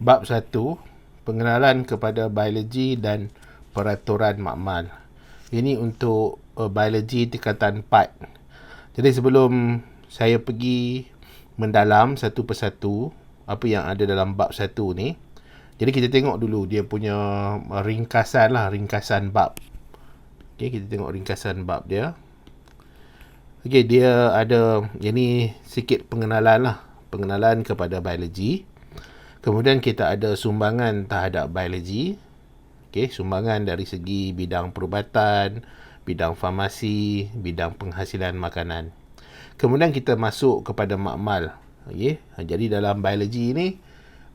Bab 1, pengenalan kepada biologi dan peraturan makmal. Ini untuk biologi tingkatan 4. Jadi sebelum saya pergi mendalam satu persatu apa yang ada dalam bab 1 ni, jadi kita tengok dulu dia punya ringkasan bab. Okey, kita tengok ringkasan bab dia. Okey, dia ada ini sikit pengenalan kepada biologi. Kemudian kita ada sumbangan terhadap biologi. Okey, sumbangan dari segi bidang perubatan, bidang farmasi, bidang penghasilan makanan. Kemudian kita masuk kepada makmal. Okey, jadi dalam biologi ni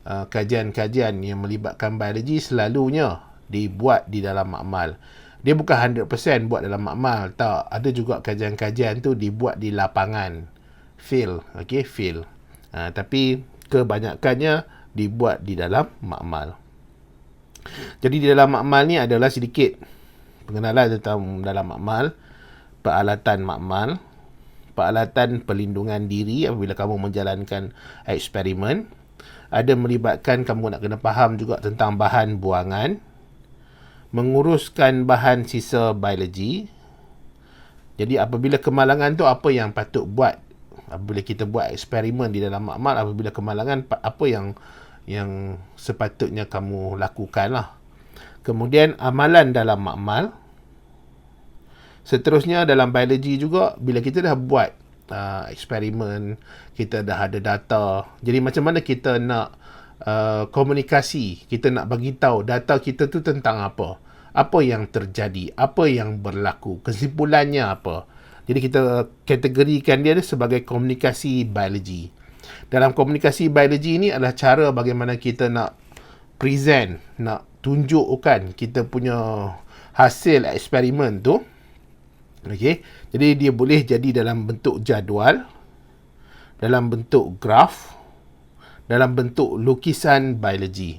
kajian-kajian yang melibatkan biologi selalunya dibuat di dalam makmal. Dia bukan 100% buat dalam makmal, tak. Ada juga kajian-kajian tu dibuat di lapangan. Field, okey, field. Tapi kebanyakannya dibuat di dalam makmal. Jadi di dalam makmal ni adalah sedikit pengenalan tentang dalam makmal, peralatan pelindungan diri apabila kamu menjalankan eksperimen. Ada melibatkan kamu nak kena faham juga tentang bahan buangan, menguruskan bahan sisa biologi. Jadi apabila kemalangan tu apa yang patut buat? Apabila kita buat eksperimen di dalam makmal, apabila kemalangan, apa yang sepatutnya kamu lakukan lah. Kemudian amalan dalam makmal. Seterusnya dalam biologi juga, bila kita dah buat eksperimen, kita dah ada data, jadi macam mana kita nak komunikasi, kita nak bagi tahu data kita tu tentang apa yang terjadi, apa yang berlaku, kesimpulannya apa. Jadi kita kategorikan dia sebagai komunikasi biologi. Dalam komunikasi biologi ni adalah cara bagaimana kita nak present, nak tunjukkan kita punya hasil eksperimen tu. Okey, jadi dia boleh jadi dalam bentuk jadual, dalam bentuk graf, dalam bentuk lukisan biologi.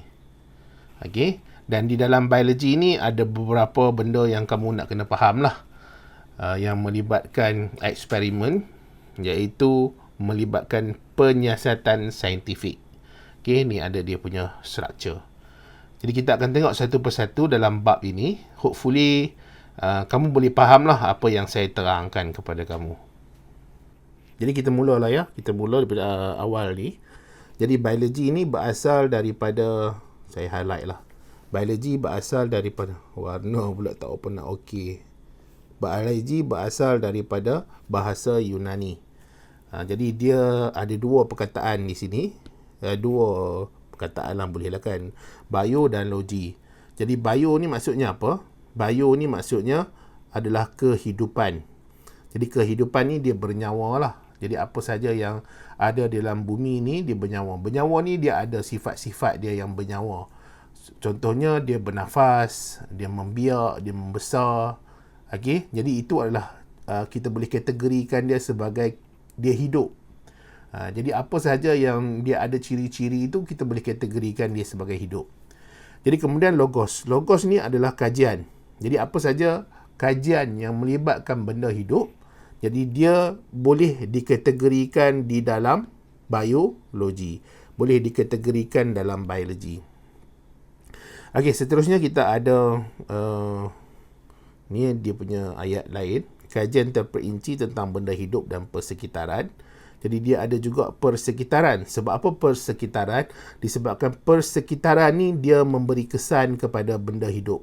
Okey, dan di dalam biologi ni ada beberapa benda yang kamu nak kena faham lah, yang melibatkan eksperimen, iaitu melibatkan penyiasatan saintifik. Okey, ni ada dia punya structure. Jadi kita akan tengok satu persatu dalam bab ini. Hopefully kamu boleh faham lah apa yang saya terangkan kepada kamu. Jadi kita mulalah ya. Kita mula daripada awal ni. Jadi biologi ni berasal daripada, saya highlight lah. Biologi berasal daripada, warna pula tak apa nak okey. Biologi berasal daripada bahasa Yunani. Jadi dia ada dua perkataan di sini. Dua perkataan lah boleh lah kan. Bio dan logi. Jadi bio ni maksudnya apa? Bio ni maksudnya adalah kehidupan. Jadi kehidupan ni dia bernyawa lah. Jadi apa saja yang ada dalam bumi ni dia bernyawa. Bernyawa ni dia ada sifat-sifat dia yang bernyawa. Contohnya dia bernafas, dia membiak, dia membesar. Okey, jadi itu adalah kita boleh kategorikan dia sebagai dia hidup. Jadi apa sahaja yang dia ada ciri-ciri itu kita boleh kategorikan dia sebagai hidup. Jadi kemudian logos. Logos ni adalah kajian. Jadi apa saja kajian yang melibatkan benda hidup, jadi dia boleh dikategorikan di dalam biologi, boleh dikategorikan dalam biologi. Okey, seterusnya kita ada ni dia punya ayat lain, kajian terperinci tentang benda hidup dan persekitaran. Jadi dia ada juga persekitaran. Sebab apa persekitaran? Disebabkan persekitaran ni dia memberi kesan kepada benda hidup.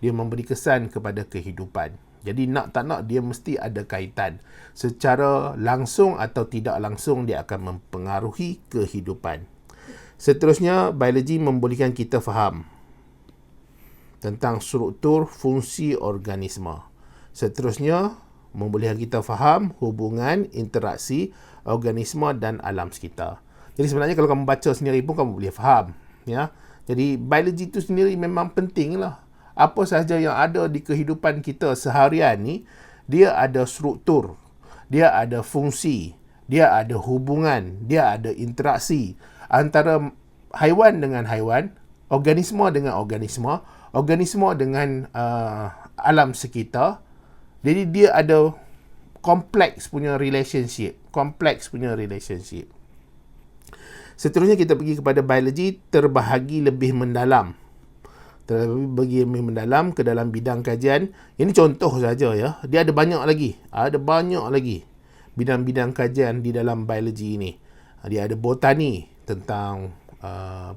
Dia memberi kesan kepada kehidupan. Jadi nak tak nak dia mesti ada kaitan. Secara langsung atau tidak langsung dia akan mempengaruhi kehidupan. Seterusnya, biologi membolehkan kita faham tentang struktur fungsi organisma. Seterusnya, membolehkan kita faham hubungan interaksi organisma dan alam sekitar. Jadi sebenarnya kalau kamu baca sendiri pun kamu boleh faham, ya. Jadi biologi itu sendiri memang penting lah. Apa sahaja yang ada di kehidupan kita seharian ni, dia ada struktur, dia ada fungsi, dia ada hubungan, dia ada interaksi antara haiwan dengan haiwan, organisma dengan organisma, organisma dengan alam sekitar. Jadi dia ada kompleks punya relationship. Seterusnya kita pergi kepada biologi terbahagi lebih mendalam. Terbahagi lebih mendalam ke dalam bidang kajian. Ini contoh saja ya. Dia ada banyak lagi. Ada banyak lagi bidang-bidang kajian di dalam biologi ini. Dia ada botani tentang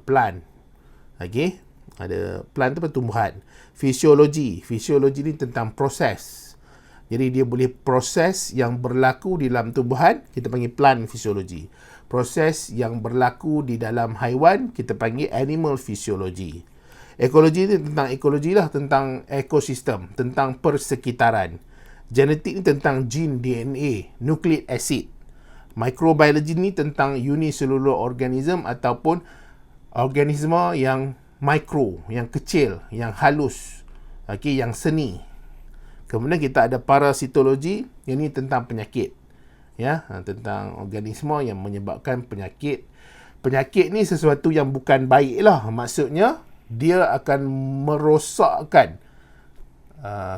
plant. Okey. Ada plant tu pertumbuhan. Fisiologi. Fisiologi ni tentang proses. Jadi dia boleh proses yang berlaku di dalam tumbuhan, kita panggil plant fisiologi. Proses yang berlaku di dalam haiwan, kita panggil animal fisiologi. Ekologi ni tentang ekologi lah, tentang ekosistem, tentang persekitaran. Genetik ni tentang gene, DNA, nucleic acid. Microbiologi ni tentang unicellular organism ataupun organisma yang mikro, yang kecil, yang halus, yang seni. Kemudian kita ada parasitologi, yang ini tentang penyakit. Ya, tentang organisma yang menyebabkan penyakit. Penyakit ni sesuatu yang bukan baik lah. Maksudnya, dia akan merosakkan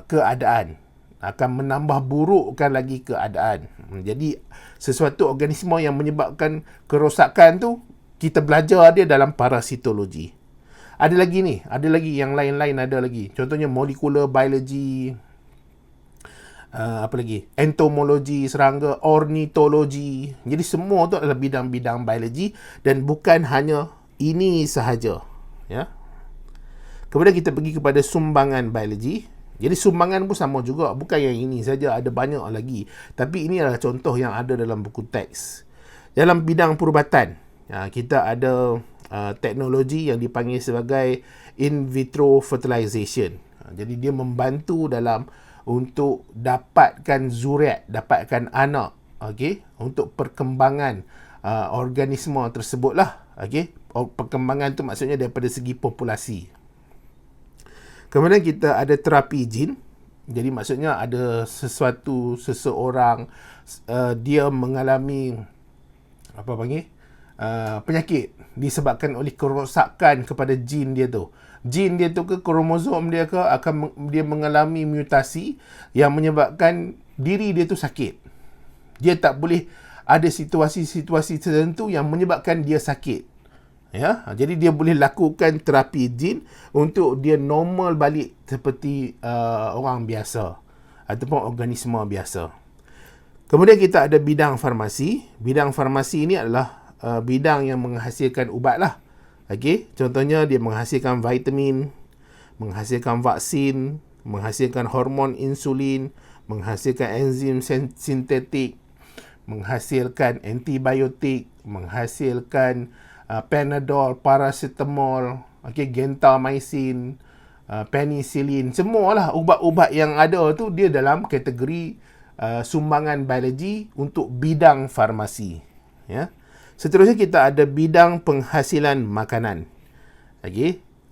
keadaan. Akan menambah burukkan lagi keadaan. Jadi, sesuatu organisma yang menyebabkan kerosakan tu, kita belajar dia dalam parasitologi. Ada lagi ni, ada lagi yang lain-lain ada lagi. Contohnya molecular biology, apa lagi? Entomologi, serangga, ornitologi. Jadi semua tu adalah bidang-bidang biologi dan bukan hanya ini sahaja, ya. Kemudian kita pergi kepada sumbangan biologi. Jadi sumbangan pun sama juga, bukan yang ini saja, ada banyak lagi. Tapi ini adalah contoh yang ada dalam buku teks. Dalam bidang perubatan, kita ada teknologi yang dipanggil sebagai in vitro fertilization. Jadi dia membantu dalam untuk dapatkan zuriat, dapatkan anak, untuk perkembangan organisma tersebutlah, perkembangan tu maksudnya daripada segi populasi. Kemudian kita ada terapi jin. Jadi maksudnya ada seseorang dia mengalami penyakit disebabkan oleh kerosakan kepada jin dia tu. Jin dia tu ke kromosom dia ke dia mengalami mutasi yang menyebabkan diri dia tu sakit. Dia tak boleh, ada situasi-situasi tertentu yang menyebabkan dia sakit. Ya, jadi dia boleh lakukan terapi jin untuk dia normal balik seperti orang biasa ataupun organisma biasa. Kemudian kita ada bidang farmasi. Bidang farmasi ini adalah bidang yang menghasilkan ubat lah. Contohnya dia menghasilkan vitamin, menghasilkan vaksin, menghasilkan hormon insulin, menghasilkan enzim sintetik, menghasilkan antibiotik, menghasilkan Panadol, paracetamol, gentamicin, penicillin, semualah ubat-ubat yang ada tu dia dalam kategori sumbangan biologi untuk bidang farmasi. Ya. Seterusnya kita ada bidang penghasilan makanan.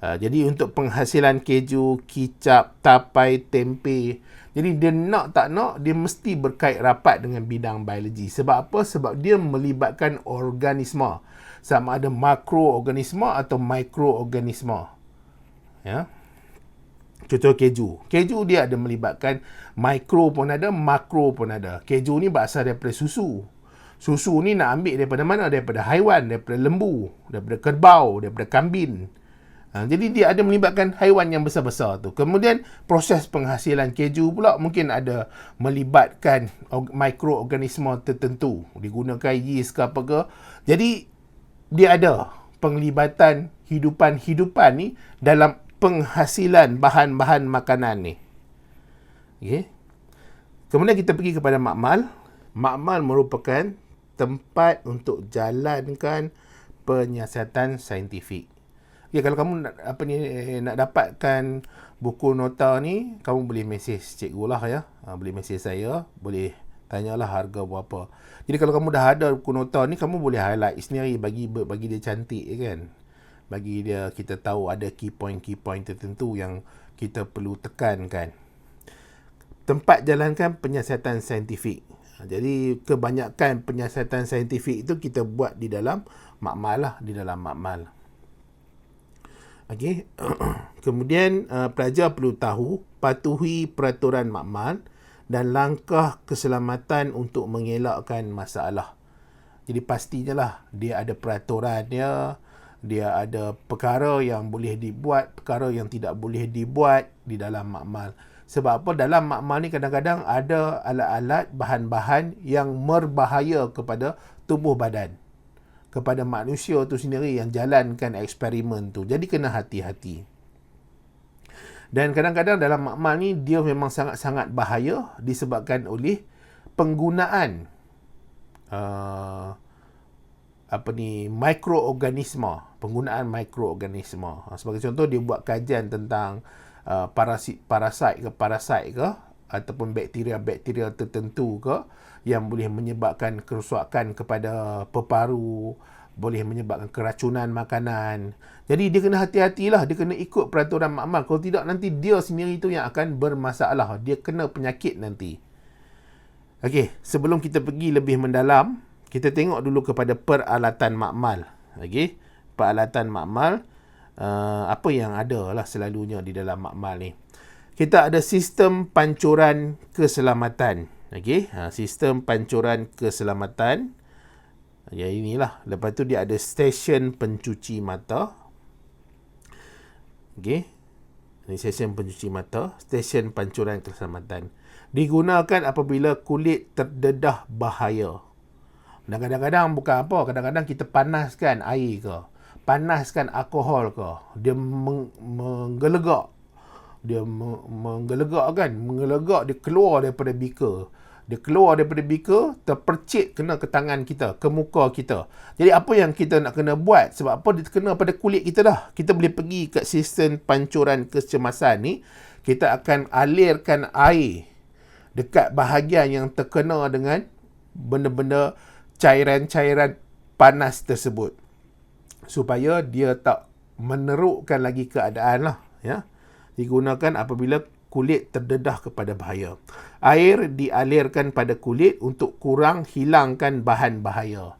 Jadi untuk penghasilan keju, kicap, tapai, tempe. Jadi dia nak tak nak, dia mesti berkait rapat dengan bidang biologi. Sebab apa? Sebab dia melibatkan organisma. Sama ada makroorganisma atau mikroorganisma. Ya. Contoh keju. Keju dia ada melibatkan mikro pun ada, makro pun ada. Keju ni berasal daripada susu. Susu ni nak ambil daripada mana? Daripada haiwan, daripada lembu, daripada kerbau, daripada kambing. Jadi dia ada melibatkan haiwan yang besar-besar tu. Kemudian proses penghasilan keju pula mungkin ada melibatkan mikroorganisma tertentu. Digunakan yeast ke apa ke. Jadi dia ada penglibatan hidupan-hidupan ni dalam penghasilan bahan-bahan makanan ni. Kemudian kita pergi kepada makmal. Makmal merupakan tempat untuk jalankan penyiasatan saintifik. Kalau kamu nak dapatkan buku nota ni, kamu boleh mesej cikgu lah ya. Boleh mesej saya, boleh tanyalah harga berapa. Jadi kalau kamu dah ada buku nota ni, kamu boleh highlight sendiri bagi dia cantik kan. Bagi dia, kita tahu ada key point tertentu yang kita perlu tekankan. Tempat jalankan penyiasatan saintifik. Jadi kebanyakan penyiasatan saintifik itu kita buat di dalam makmal lah, di dalam makmal. Kemudian pelajar perlu tahu, patuhi peraturan makmal dan langkah keselamatan untuk mengelakkan masalah. Jadi pastinya lah dia ada peraturannya, dia ada perkara yang boleh dibuat, perkara yang tidak boleh dibuat di dalam makmal. Sebab apa? Dalam makmal ni kadang-kadang ada alat-alat, bahan-bahan yang berbahaya kepada tubuh badan, kepada manusia tu sendiri yang jalankan eksperimen tu. Jadi kena hati-hati. Dan kadang-kadang dalam makmal ni dia memang sangat-sangat bahaya disebabkan oleh penggunaan mikroorganisma, penggunaan mikroorganisma. Sebagai contoh, dia buat kajian tentang parasit ke ataupun bakteria-bakteria tertentu ke yang boleh menyebabkan kerosakan kepada peparu, boleh menyebabkan keracunan makanan. Jadi dia kena hati-hatilah, dia kena ikut peraturan makmal. Kalau tidak, nanti dia sendiri tu yang akan bermasalah, dia kena penyakit nanti. Okey, sebelum kita pergi lebih mendalam, kita tengok dulu kepada peralatan makmal. Okey, peralatan makmal, apa yang ada lah selalunya di dalam makmal ni. Kita ada sistem pancuran keselamatan. Okey, sistem pancuran keselamatan. Ya, inilah. Lepas tu dia ada stesen pencuci mata. Okey, ini stesen pencuci mata, stesen pancuran keselamatan. Digunakan apabila kulit terdedah bahaya. Dan kadang-kadang bukan apa, kadang-kadang kita panaskan air ke, panaskan alkohol ke, dia menggelegak. Dia menggelegak kan, dia keluar daripada beaker. Dia keluar daripada beaker, terpercik kena ke tangan kita, ke muka kita. Jadi apa yang kita nak kena buat? Sebab apa? Dia kena pada kulit kita dah. Kita boleh pergi ke sistem pancuran kecemasan ni, kita akan alirkan air dekat bahagian yang terkena dengan benda-benda cairan-cairan panas tersebut, supaya dia tak menerukkan lagi keadaan lah, ya. Digunakan apabila kulit terdedah kepada bahaya. Air dialirkan pada kulit untuk kurang hilangkan bahan bahaya.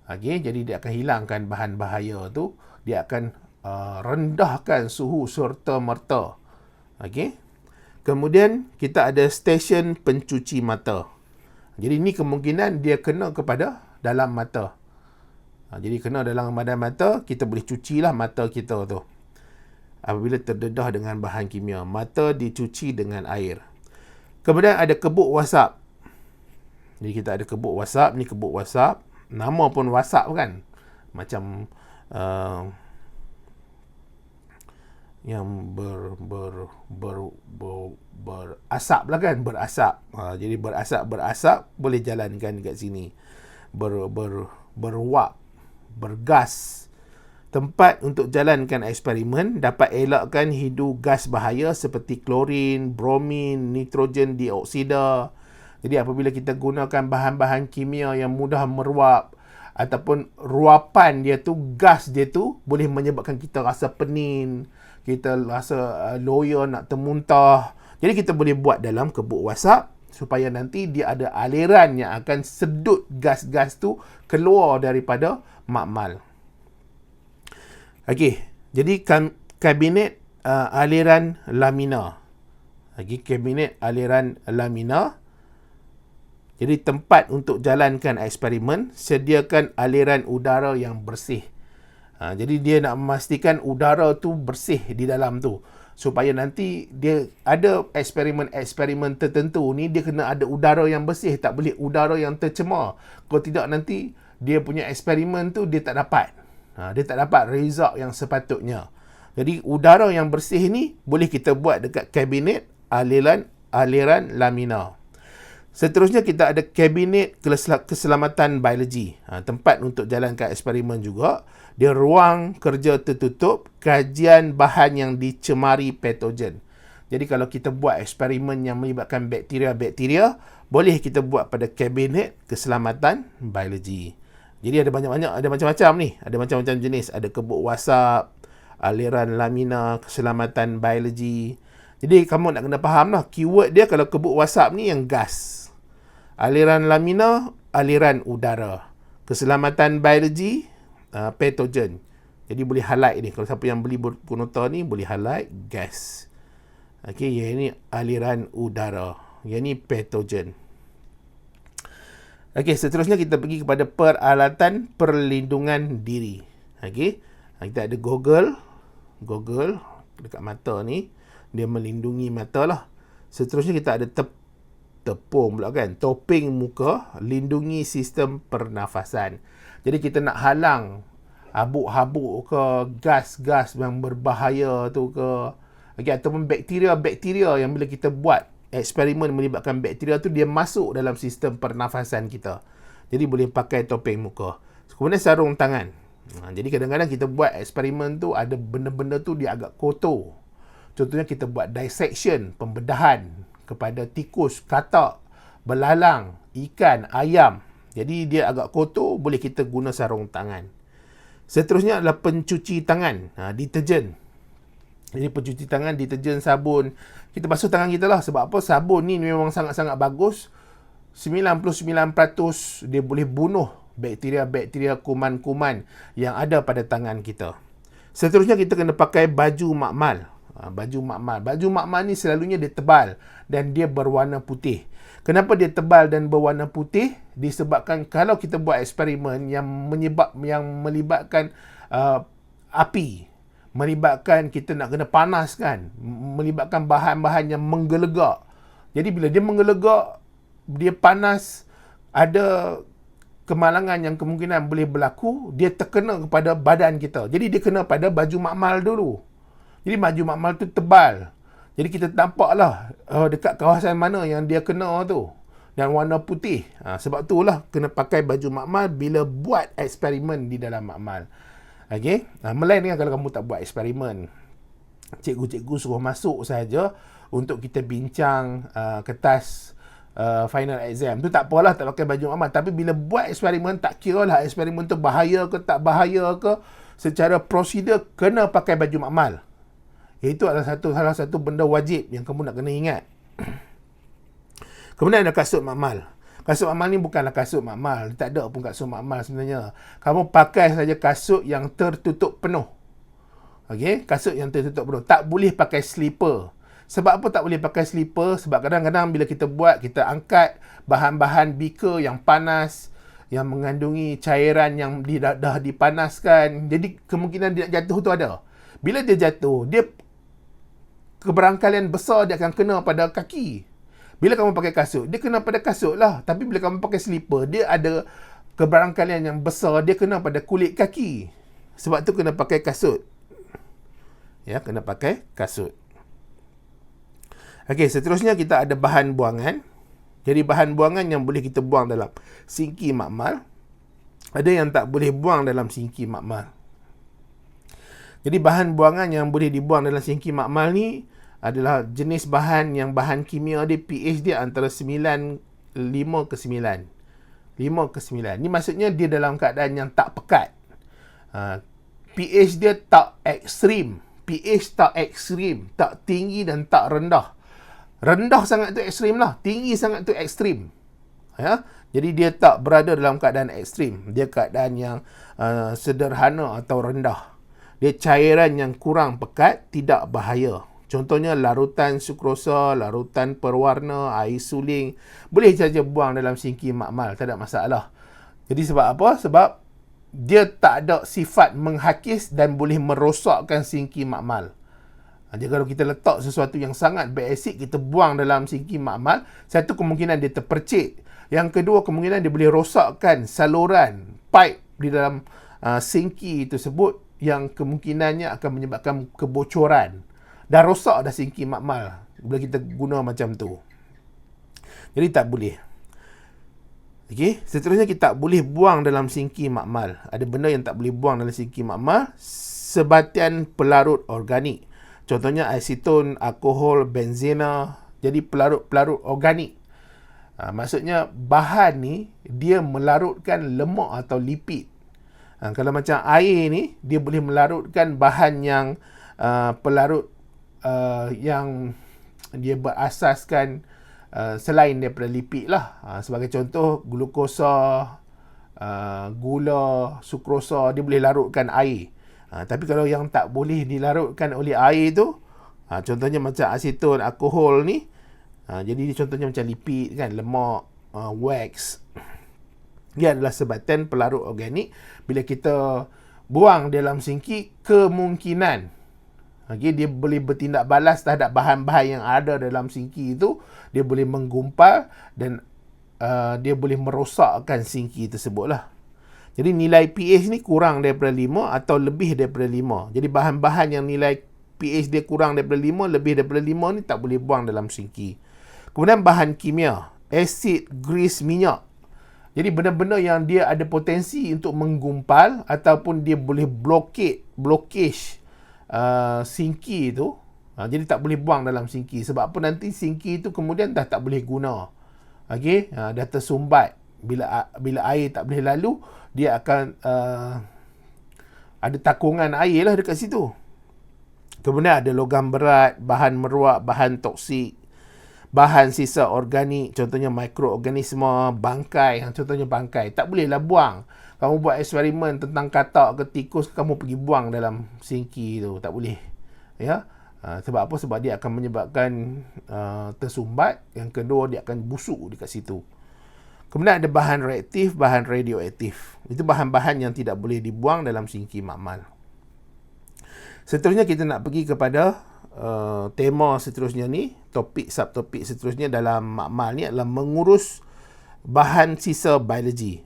Okey, jadi dia akan hilangkan bahan bahaya tu, dia akan rendahkan suhu serta-merta. Okey. Kemudian kita ada stesen pencuci mata. Jadi ni kemungkinan dia kena kepada dalam mata. Jadi kena dalam badan mata, kita boleh cucilah mata kita tu. Apabila terdedah dengan bahan kimia, mata dicuci dengan air. Kemudian ada kebuk wasap. Jadi kita ada kebuk wasap, ni kebuk wasap. Nama pun wasap kan. Macam yang berasap lah kan, berasap. Jadi berasap boleh jalankan dekat sini. Beruap, bergas. Tempat untuk jalankan eksperimen dapat elakkan hidu gas bahaya seperti klorin, bromin, nitrogen dioksida. Jadi apabila kita gunakan bahan-bahan kimia yang mudah meruap, ataupun ruapan dia tu, gas dia tu boleh menyebabkan kita rasa pening, kita rasa loya nak termuntah. Jadi kita boleh buat dalam kebuk wasap supaya nanti dia ada aliran yang akan sedut gas-gas tu keluar daripada makmal. Okey, jadi kabinet aliran lamina. Kabinet aliran lamina. Jadi tempat untuk jalankan eksperimen, sediakan aliran udara yang bersih. Jadi dia nak memastikan udara tu bersih di dalam tu, supaya nanti dia ada eksperimen-eksperimen tertentu ni, dia kena ada udara yang bersih, tak boleh udara yang tercemar. Kalau tidak nanti dia punya eksperimen tu dia tak dapat. Dia tak dapat result yang sepatutnya. Jadi udara yang bersih ni boleh kita buat dekat kabinet aliran lamina. Seterusnya kita ada kabinet keselamatan biologi. Tempat untuk jalankan eksperimen juga. Dia ruang kerja tertutup, kajian bahan yang dicemari patogen. Jadi kalau kita buat eksperimen yang melibatkan bakteria-bakteria, boleh kita buat pada kabinet keselamatan biologi. Jadi ada banyak-banyak, ada macam-macam ni. Ada macam-macam jenis. Ada kebuk wasap, aliran lamina, keselamatan biologi. Jadi kamu nak kena faham lah. Keyword dia kalau kebuk wasap ni yang gas. Aliran lamina, aliran udara. Keselamatan biologi, patogen. Jadi boleh highlight ni. Kalau siapa yang beli buku nota ni, boleh highlight gas. Okey, yang ini aliran udara. Yang ini patogen. Okey, seterusnya kita pergi kepada peralatan perlindungan diri. Okey, kita ada Google dekat mata ni, dia melindungi mata lah. Seterusnya kita ada tepung pula kan, topeng muka, lindungi sistem pernafasan. Jadi kita nak halang habuk-habuk ke, gas-gas yang berbahaya tu ke, okay, ataupun bakteria yang bila kita buat eksperimen melibatkan bakteria tu, dia masuk dalam sistem pernafasan kita. Jadi boleh pakai topeng muka. Kemudian sarung tangan. Jadi kadang-kadang kita buat eksperimen tu, ada benda-benda tu dia agak kotor. Contohnya kita buat dissection, pembedahan kepada tikus, katak, belalang, ikan, ayam. Jadi dia agak kotor, boleh kita guna sarung tangan. Seterusnya adalah pencuci tangan, deterjen. Jadi pencuci tangan, deterjen, sabun. Kita basuh tangan kita lah. Sebab apa? Sabun ni memang sangat-sangat bagus. 99% dia boleh bunuh bakteria-bakteria, kuman-kuman yang ada pada tangan kita. Seterusnya kita kena pakai baju makmal. Baju makmal ni selalunya dia tebal dan dia berwarna putih. Kenapa dia tebal dan berwarna putih? Disebabkan kalau kita buat eksperimen yang melibatkan api, melibatkan kita nak kena panaskan, melibatkan bahan-bahan yang menggelegak. Jadi bila dia menggelegak, dia panas, ada kemalangan yang kemungkinan boleh berlaku, dia terkena kepada badan kita. Jadi dia kena pada baju makmal dulu. Jadi baju makmal tu tebal. Jadi kita nampaklah dekat kawasan mana yang dia kena tu. Dan warna putih. Sebab itulah kena pakai baju makmal bila buat eksperimen di dalam makmal. Okey, melain dengan kalau kamu tak buat eksperimen, cikgu-cikgu suruh masuk saja untuk kita bincang kertas final exam. Tu tak apalah, tak pakai baju makmal. Tapi bila buat eksperimen, tak kira lah eksperimen tu bahaya ke tak bahaya ke, secara prosedur kena pakai baju makmal. Itu adalah salah satu benda wajib yang kamu nak kena ingat. Kemudian ada kasut makmal. Kasut makmal ni bukanlah kasut makmal. Tak ada pun kasut makmal sebenarnya. Kamu pakai saja kasut yang tertutup penuh. Okey, kasut yang tertutup penuh. Tak boleh pakai slipper. Sebab apa tak boleh pakai slipper? Sebab kadang-kadang bila kita buat, kita angkat bahan-bahan beaker yang panas, yang mengandungi cairan yang dah dipanaskan. Jadi kemungkinan dia jatuh tu ada. Bila dia jatuh, dia keberangkalian besar dia akan kena pada kaki. Bila kamu pakai kasut, dia kena pada kasut lah. Tapi bila kamu pakai slipper, dia ada keberangkalian yang besar, dia kena pada kulit kaki. Sebab tu kena pakai kasut. Ya, kena pakai kasut. Okey, seterusnya kita ada bahan buangan. Jadi bahan buangan yang boleh kita buang dalam sinki makmal. Ada yang tak boleh buang dalam sinki makmal. Jadi bahan buangan yang boleh dibuang dalam sinki makmal ni adalah jenis bahan yang bahan kimia dia, pH dia antara 5 ke 9. 5 ke 9. Ni maksudnya dia dalam keadaan yang tak pekat. pH dia tak ekstrim. pH tak ekstrim, tak tinggi dan tak rendah. Rendah sangat tu ekstrim lah, tinggi sangat tu ekstrim. Ya? Jadi dia tak berada dalam keadaan ekstrim. Dia keadaan yang sederhana atau rendah. Dia cairan yang kurang pekat, tidak bahaya. Contohnya larutan sukrosa, larutan perwarna, air suling. Boleh saja buang dalam sinki makmal, tak ada masalah. Jadi sebab apa? Sebab dia tak ada sifat menghakis dan boleh merosakkan sinki makmal. Jadi kalau kita letak sesuatu yang sangat basic, kita buang dalam sinki makmal, satu kemungkinan dia terpercik. Yang kedua kemungkinan dia boleh rosakkan saluran, pipe di dalam sinki tersebut yang kemungkinannya akan menyebabkan kebocoran. Dah rosak dah sinki makmal bila kita guna macam tu. Jadi tak boleh. Okey, seterusnya kita tak boleh buang dalam sinki makmal. Ada benda yang tak boleh buang dalam sinki makmal. Sebatian pelarut organik. Contohnya aseton, alkohol, benzena. Jadi pelarut-pelarut organik. Maksudnya bahan ni dia melarutkan lemak atau lipid. Kalau macam air ni, dia boleh melarutkan bahan yang pelarut yang dia berasaskan selain daripada lipid lah. Sebagai contoh, glukosa, gula, sukrosa, dia boleh larutkan air. Tapi kalau yang tak boleh dilarutkan oleh air tu, contohnya macam aseton, alkohol ni, jadi contohnya macam lipid kan, lemak, wax. Dia adalah sebatan pelarut organik. Bila kita buang dalam sinki, kemungkinan dia boleh bertindak balas terhadap bahan-bahan yang ada dalam sinki itu. Dia boleh menggumpal dan dia boleh merosakkan sinki tersebut lah. Jadi nilai pH ni kurang daripada 5 atau lebih daripada 5. Jadi bahan-bahan yang nilai pH dia kurang daripada 5, lebih daripada 5 ni tak boleh buang dalam sinki. Kemudian bahan kimia, asid, grease, minyak. Jadi benda-benda yang dia ada potensi untuk menggumpal ataupun dia boleh blockage sinki tu, jadi tak boleh buang dalam sinki. Sebab apa, nanti sinki tu kemudian dah tak boleh guna. Dah tersumbat. Bila air tak boleh lalu, dia akan ada takungan air lah dekat situ. Kemudian ada logam berat, bahan meruak, bahan toksik, bahan sisa organik, contohnya mikroorganisma, bangkai, contohnya bangkai. Tak bolehlah buang. Kamu buat eksperimen tentang katak ke tikus, kamu pergi buang dalam sinki tu. Tak boleh. Ya. Sebab apa? Sebab dia akan menyebabkan tersumbat. Yang kedua, dia akan busuk dekat situ. Kemudian ada bahan reaktif, bahan radioaktif. Itu bahan-bahan yang tidak boleh dibuang dalam sinki makmal. Seterusnya kita nak pergi kepada tema seterusnya ni, subtopik seterusnya dalam makmal ni adalah mengurus bahan sisa biologi.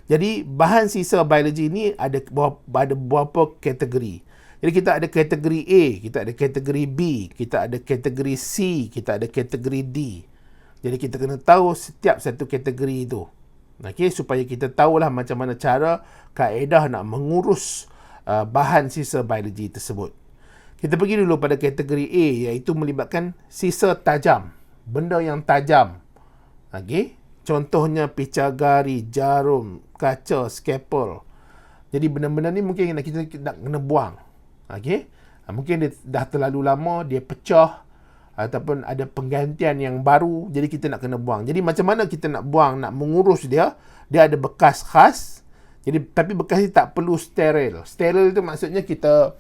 Jadi bahan sisa biologi ni ada beberapa kategori. Jadi kita ada kategori A, kita ada kategori B, kita ada kategori C, kita ada kategori D. Jadi kita kena tahu setiap satu kategori itu. Supaya kita tahulah macam mana cara, kaedah nak mengurus bahan sisa biologi tersebut. Kita pergi dulu pada kategori A, iaitu melibatkan sisa tajam. Benda yang tajam. Contohnya picagari, jarum, kaca, scalpel. Jadi benda-benda ni mungkin kita nak kena buang. Mungkin dia dah terlalu lama, dia pecah, ataupun ada penggantian yang baru, jadi kita nak kena buang. Jadi macam mana kita nak buang, nak mengurus dia? Dia ada bekas khas. Jadi tapi bekas ni tak perlu steril. Steril itu maksudnya kita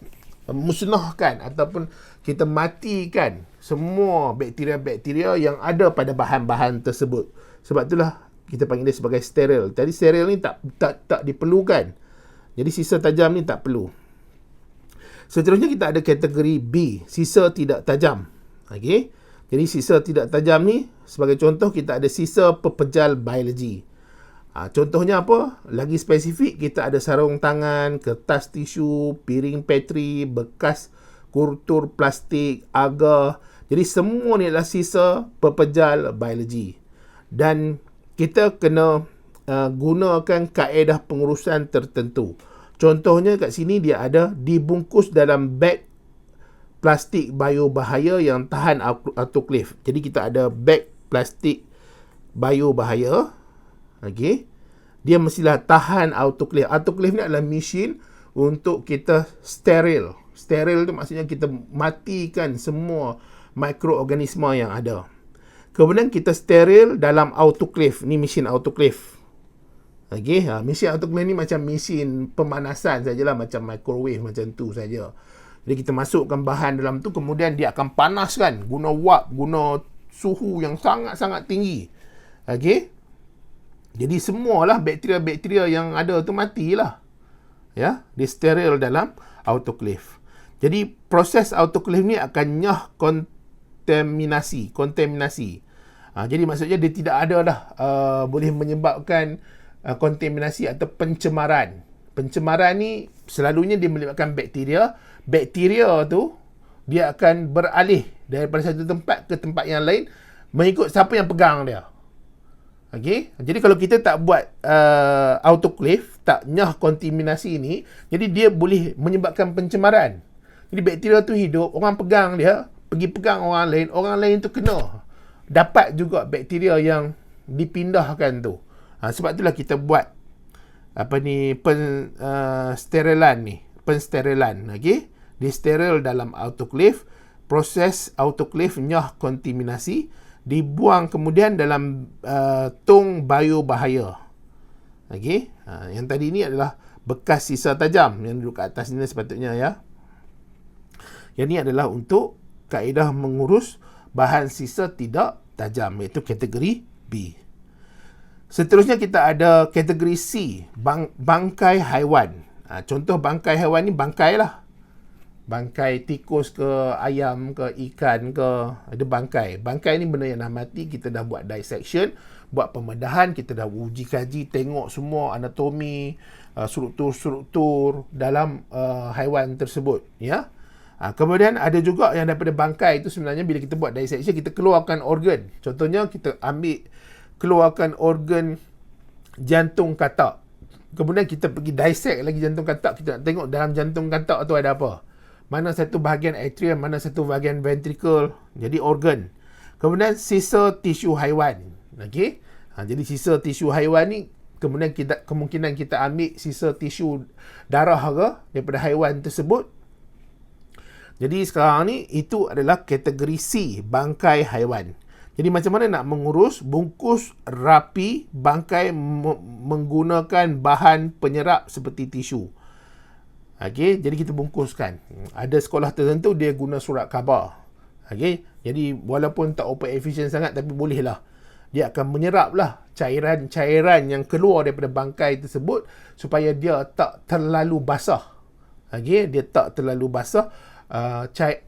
musnahkan ataupun kita matikan semua bakteria-bakteria yang ada pada bahan-bahan tersebut. Sebab itulah kita panggil dia sebagai steril. Jadi steril ni tak diperlukan. Jadi sisa tajam ni tak perlu. Seterusnya kita ada kategori B, sisa tidak tajam. Jadi sisa tidak tajam ni, sebagai contoh kita ada sisa pepejal biologi. Contohnya apa? Lagi spesifik, kita ada sarung tangan, kertas tisu, piring petri, bekas kultur plastik, agar. Jadi semua ni adalah sisa pepejal biologi. Dan kita kena gunakan kaedah pengurusan tertentu. Contohnya kat sini dia ada dibungkus dalam beg plastik biobahaya yang tahan autoklaf. Jadi kita ada beg plastik biobahaya. Dia mestilah tahan autoklaf. Autoklaf ni adalah mesin untuk kita steril. Steril tu maksudnya kita matikan semua mikroorganisma yang ada. Kemudian kita steril dalam autoklaf. Ni mesin autoklaf. Mesin autoklaf ni macam mesin pemanasan sajalah, macam microwave macam tu saja. Jadi kita masukkan bahan dalam tu, kemudian dia akan panaskan guna wap, guna suhu yang sangat-sangat tinggi. Jadi semualah bakteria-bakteria yang ada tu matilah. Dia steril dalam autoklaf. Jadi proses autoklaf ni akan nyah kontaminasi. Jadi maksudnya dia tidak ada dah boleh menyebabkan kontaminasi atau pencemaran. Pencemaran ni selalunya dia melibatkan bakteria. Bakteria tu dia akan beralih daripada satu tempat ke tempat yang lain mengikut siapa yang pegang dia. Jadi kalau kita tak buat autoklaf, tak nyah kontaminasi ni, jadi dia boleh menyebabkan pencemaran. Jadi bakteria tu hidup, orang pegang dia, pergi pegang orang lain tu kena. Dapat juga bakteria yang dipindahkan tu. Sebab itulah kita buat pensterilan. Dia steril dalam autoklaf. Proses autoklaf nyah kontaminasi, dibuang kemudian dalam tong biobahaya. Yang tadi ni adalah bekas sisa tajam yang duduk kat atas ni sepatutnya ya. Yang ni adalah untuk kaedah mengurus bahan sisa tidak tajam, iaitu kategori B. Seterusnya kita ada kategori C, bangkai haiwan. Contoh bangkai haiwan ni bangkai lah. Bangkai tikus ke, ayam ke, ikan ke, ada bangkai. Bangkai ni benda yang dah mati, kita dah buat dissection, buat pembedahan, kita dah uji kaji, tengok semua anatomi, struktur-struktur dalam haiwan tersebut. Ya. Kemudian ada juga yang daripada bangkai itu sebenarnya bila kita buat dissection, kita keluarkan organ. Contohnya kita keluarkan organ jantung katak. Kemudian kita pergi dissect lagi jantung katak, kita nak tengok dalam jantung katak tu ada apa. Mana satu bahagian atrium, mana satu bahagian ventricle, jadi organ. Kemudian sisa tisu haiwan. Okey. Jadi sisa tisu haiwan ni kemudian kemungkinan kita ambil sisa tisu darah ke daripada haiwan tersebut. Jadi sekarang ni itu adalah kategori C, bangkai haiwan. Jadi macam mana nak mengurus bungkus rapi bangkai menggunakan bahan penyerap seperti tisu. Okey, jadi kita bungkuskan. Ada sekolah tertentu dia guna surat khabar. Okey, jadi walaupun tak open efficient sangat tapi bolehlah. Dia akan menyeraplah cairan-cairan yang keluar daripada bangkai tersebut supaya dia tak terlalu basah. Okey, dia tak terlalu basah.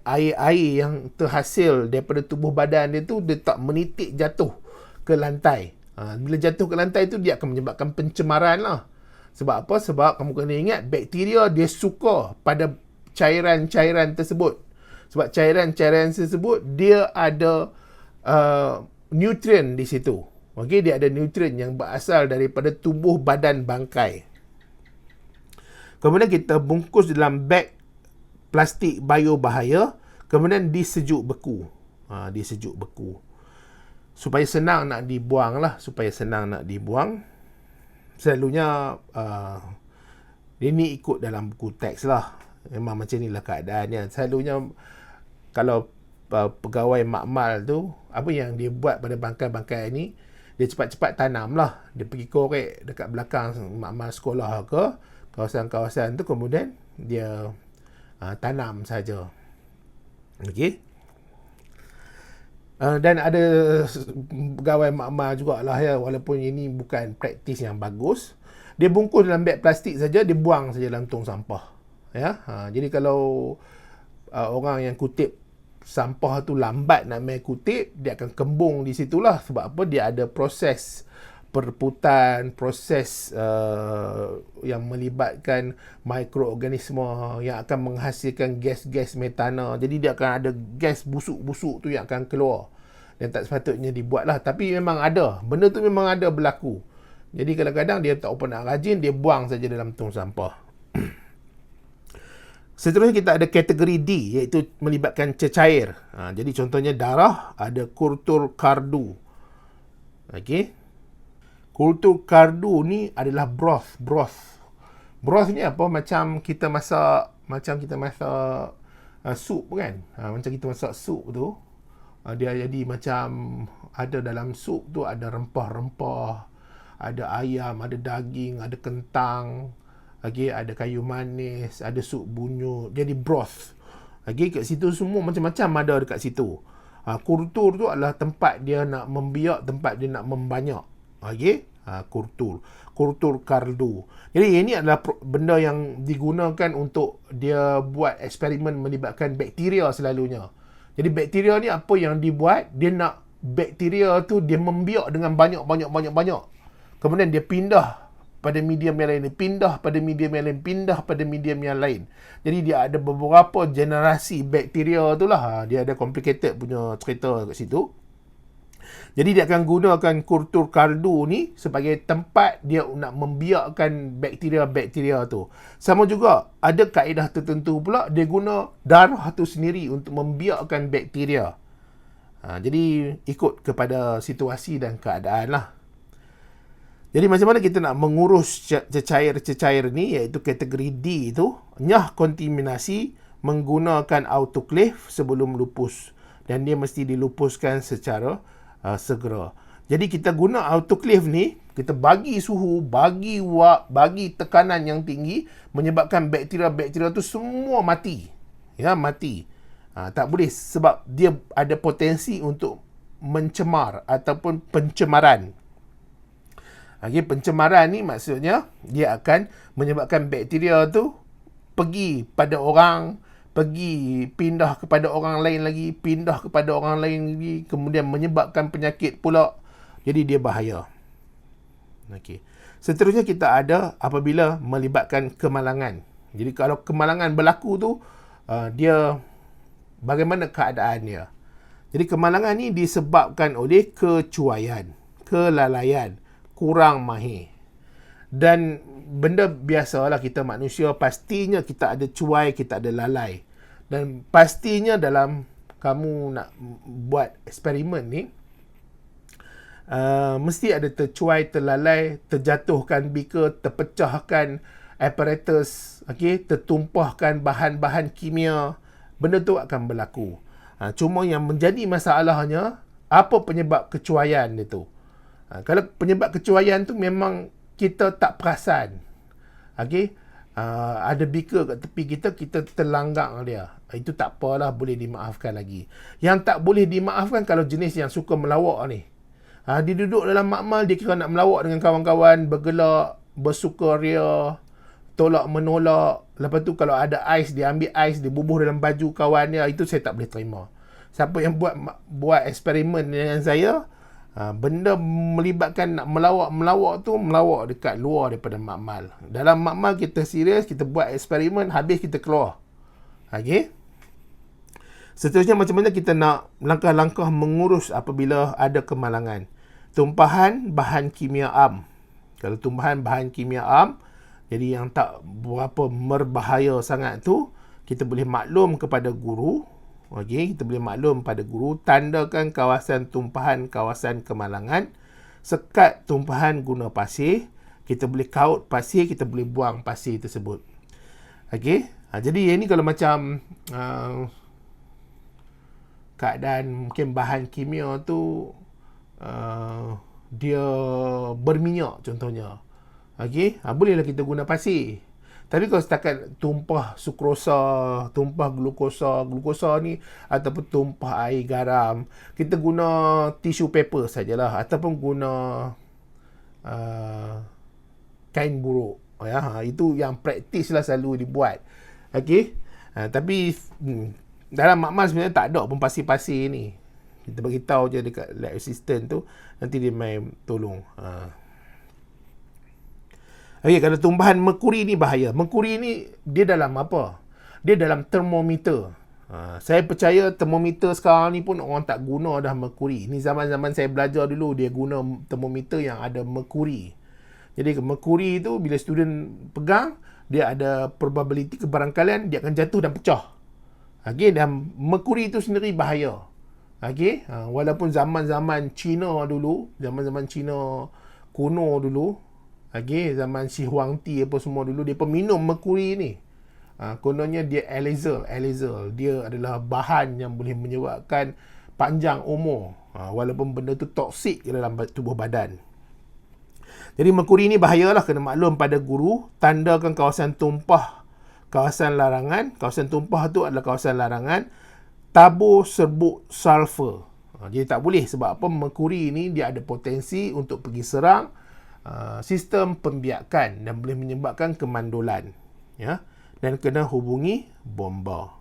Air-air yang terhasil daripada tubuh badan dia tu, dia tak menitik jatuh ke lantai. Bila jatuh ke lantai tu, dia akan menyebabkan pencemaran lah. Sebab apa? Sebab kamu kena ingat, bakteria dia suka pada cairan-cairan tersebut. Sebab cairan-cairan tersebut, dia ada nutrien di situ. Okey, dia ada nutrien yang berasal daripada tubuh badan bangkai. Kemudian kita bungkus dalam beg plastik biobahaya, kemudian disejuk beku. Disejuk beku. Supaya senang nak dibuang lah. Selalunya ini ikut dalam buku teks lah. Memang macam inilah keadaannya. Selalunya kalau pegawai makmal tu, apa yang dia buat pada bangkai-bangkai ni, dia cepat-cepat tanam lah. Dia pergi korek dekat belakang makmal sekolah ke, kawasan-kawasan tu, kemudian dia tanam saja. Okey. Dan ada pegawai makmal jugalah ya, walaupun ini bukan praktis yang bagus. Dia bungkus dalam beg plastik saja, dia buang saja dalam tong sampah. Ya. Jadi kalau orang yang kutip sampah tu lambat nak main kutip, dia akan kembung di situlah. Sebab apa? Dia ada proses pereputan, proses yang melibatkan mikroorganisme yang akan menghasilkan gas-gas metana. Jadi dia akan ada gas busuk-busuk tu yang akan keluar. Dan tak sepatutnya dibuat lah. Tapi memang ada. Benda tu memang ada berlaku. Jadi kadang-kadang dia tak nak rajin, dia buang saja dalam tong sampah. Seterusnya kita ada kategori D, iaitu melibatkan cecair. Jadi contohnya darah, ada kultur kardu. Okey. Kultur kardu ni adalah broth. Broth ni apa? Macam kita masak sup kan? Macam kita masak sup tu, dia jadi macam ada dalam sup tu ada rempah-rempah, ada ayam, ada daging, ada kentang, ada kayu manis, ada sup bunyuk. Jadi broth. Kat situ semua macam-macam ada dekat situ. Kultur tu adalah tempat dia nak membiak, tempat dia nak membanyak. Kultur kardu. Jadi ini adalah benda yang digunakan untuk dia buat eksperimen melibatkan bakteria selalunya. Jadi bakteria ni apa yang dibuat, dia nak bakteria tu dia membiak dengan banyak. Kemudian dia pindah pada medium yang lain, pindah pada medium yang lain. Jadi dia ada beberapa generasi bakteria tu lah. Dia ada complicated punya cerita kat situ. Jadi dia akan gunakan kultur kardu ni sebagai tempat dia nak membiakkan bakteria-bakteria tu. Sama juga ada kaedah tertentu pula dia guna darah tu sendiri untuk membiakkan bakteria. Jadi ikut kepada situasi dan keadaan lah. Jadi macam mana kita nak mengurus cecair-cecair ni, iaitu kategori D tu, nyah kontaminasi menggunakan autoclave sebelum lupus. Dan dia mesti dilupuskan secara segera. Jadi kita guna autoclave ni, kita bagi suhu, bagi tekanan yang tinggi, menyebabkan bakteria-bakteria tu semua mati. Mati. Tak boleh sebab dia ada potensi untuk mencemar ataupun pencemaran. Okey, pencemaran ni maksudnya dia akan menyebabkan bakteria tu pergi pada orang, pergi pindah kepada orang lain lagi, pindah kepada orang lain lagi, kemudian menyebabkan penyakit pula. Jadi dia bahaya. Okey. Seterusnya kita ada apabila melibatkan kemalangan. Jadi kalau kemalangan berlaku tu, dia bagaimana keadaan dia? Jadi kemalangan ni disebabkan oleh kecuaian, kelalaian, kurang mahir. Dan benda biasalah kita manusia, pastinya kita ada cuai, kita ada lalai. Dan pastinya dalam kamu nak buat eksperimen ni, mesti ada tercuai, terlalai, terjatuhkan beaker, terpecahkan apparatus, tertumpahkan bahan-bahan kimia. Benda tu akan berlaku. Cuma yang menjadi masalahnya, apa penyebab kecuaian dia tu? Kalau penyebab kecuaian tu memang kita tak perasan. Ada beaker kat tepi kita, kita terlanggang dia. Itu tak apalah, boleh dimaafkan lagi. Yang tak boleh dimaafkan kalau jenis yang suka melawak ni. Dia duduk dalam makmal, dia kira nak melawak dengan kawan-kawan, bergelak, bersukaria, tolak menolak. Lepas tu kalau ada ais, dia ambil ais, dia bubuh dalam baju kawan dia. Itu saya tak boleh terima. Siapa yang buat eksperimen dengan saya, benda melibatkan nak melawak tu, melawak dekat luar daripada makmal. Dalam makmal kita serius, kita buat eksperimen, habis kita keluar. Seterusnya macam mana kita nak langkah-langkah mengurus apabila ada kemalangan. Tumpahan bahan kimia am. Kalau tumpahan bahan kimia am, jadi yang tak berapa berbahaya sangat tu, kita boleh maklum kepada guru. Kita boleh maklum pada guru, tandakan kawasan tumpahan, kawasan kemalangan, sekat tumpahan guna pasir, kita boleh kaut pasir, kita boleh buang pasir tersebut. Jadi ini kalau macam keadaan mungkin bahan kimia tu dia berminyak contohnya, bolehlah kita guna pasir. Tapi kalau setakat tumpah sukrosa, tumpah glukosa ni, ataupun tumpah air garam, kita guna tisu paper sajalah, ataupun guna kain buruk. Itu yang praktis lah selalu dibuat. Tapi dalam makmal sebenarnya tak ada pun pasir-pasir ni. Kita beritahu je dekat lab assistant tu, nanti dia main tolong. Kalau tumbahan merkuri ni bahaya. Merkuri ni dia dalam apa? Dia dalam termometer. Saya percaya termometer sekarang ni pun orang tak guna dah merkuri. Ni zaman-zaman saya belajar dulu, dia guna termometer yang ada merkuri. Jadi merkuri tu bila student pegang, dia ada probability kebarangkalian dia akan jatuh dan pecah. Dan merkuri tu sendiri bahaya. Walaupun zaman-zaman Cina dulu, zaman-zaman Cina kuno dulu, zaman Shi Huangdi apa semua dulu, dia peminum merkuri ni. Kononnya dia alizal. Dia adalah bahan yang boleh menyebabkan panjang umur. Walaupun benda tu toksik dalam tubuh badan. Jadi merkuri ni bahayalah, kena maklum pada guru, tandakan kawasan tumpah, kawasan larangan. Kawasan tumpah tu adalah kawasan larangan. Tabur serbuk sulfur. Jadi tak boleh, sebab apa? Merkuri ni dia ada potensi untuk pergi serang sistem pembiakan dan boleh menyebabkan kemandulan, dan kena hubungi bomba.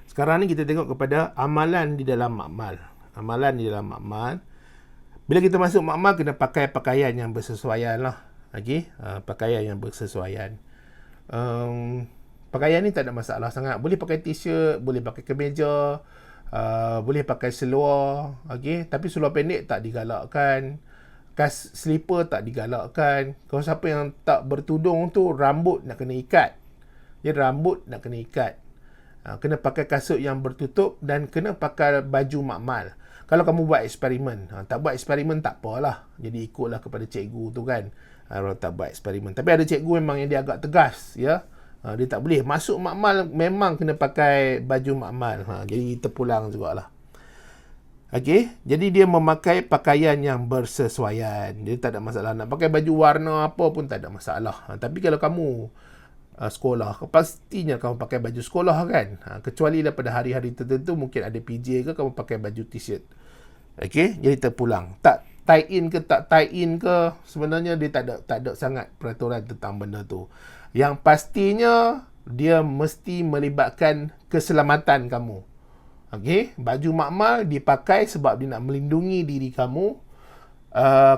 Sekarang ni kita tengok kepada amalan di dalam makmal. Bila kita masuk makmal, kena pakai pakaian yang bersesuaian lah. Pakaian yang bersesuaian. Pakaian ni tak ada masalah sangat. Boleh pakai t-shirt, boleh pakai kemeja, boleh pakai seluar, tapi seluar pendek tak digalakkan. Slipper tak digalakkan. Kalau siapa yang tak bertudung tu, rambut nak kena ikat. Kena pakai kasut yang bertutup dan kena pakai baju makmal. Kalau kamu buat eksperimen, tak buat eksperimen tak apalah. Jadi ikutlah kepada cikgu tu kan. Kalau tak buat eksperimen. Tapi ada cikgu memang yang dia agak tegas, dia tak boleh masuk makmal, memang kena pakai baju makmal. Jadi kita pulang jugalah. Jadi dia memakai pakaian yang bersesuaian. Dia tak ada masalah. Nak pakai baju warna apa pun tak ada masalah. Tapi kalau kamu sekolah, pastinya kamu pakai baju sekolah kan. Kecuali pada hari-hari tertentu mungkin ada PJ ke, kamu pakai baju t-shirt. Okey, jadi terpulang. Tak tie in ke tak tie in ke, sebenarnya dia tak ada sangat peraturan tentang benda tu. Yang pastinya dia mesti melibatkan keselamatan kamu. Okey, baju makmal dipakai sebab dia nak melindungi diri kamu.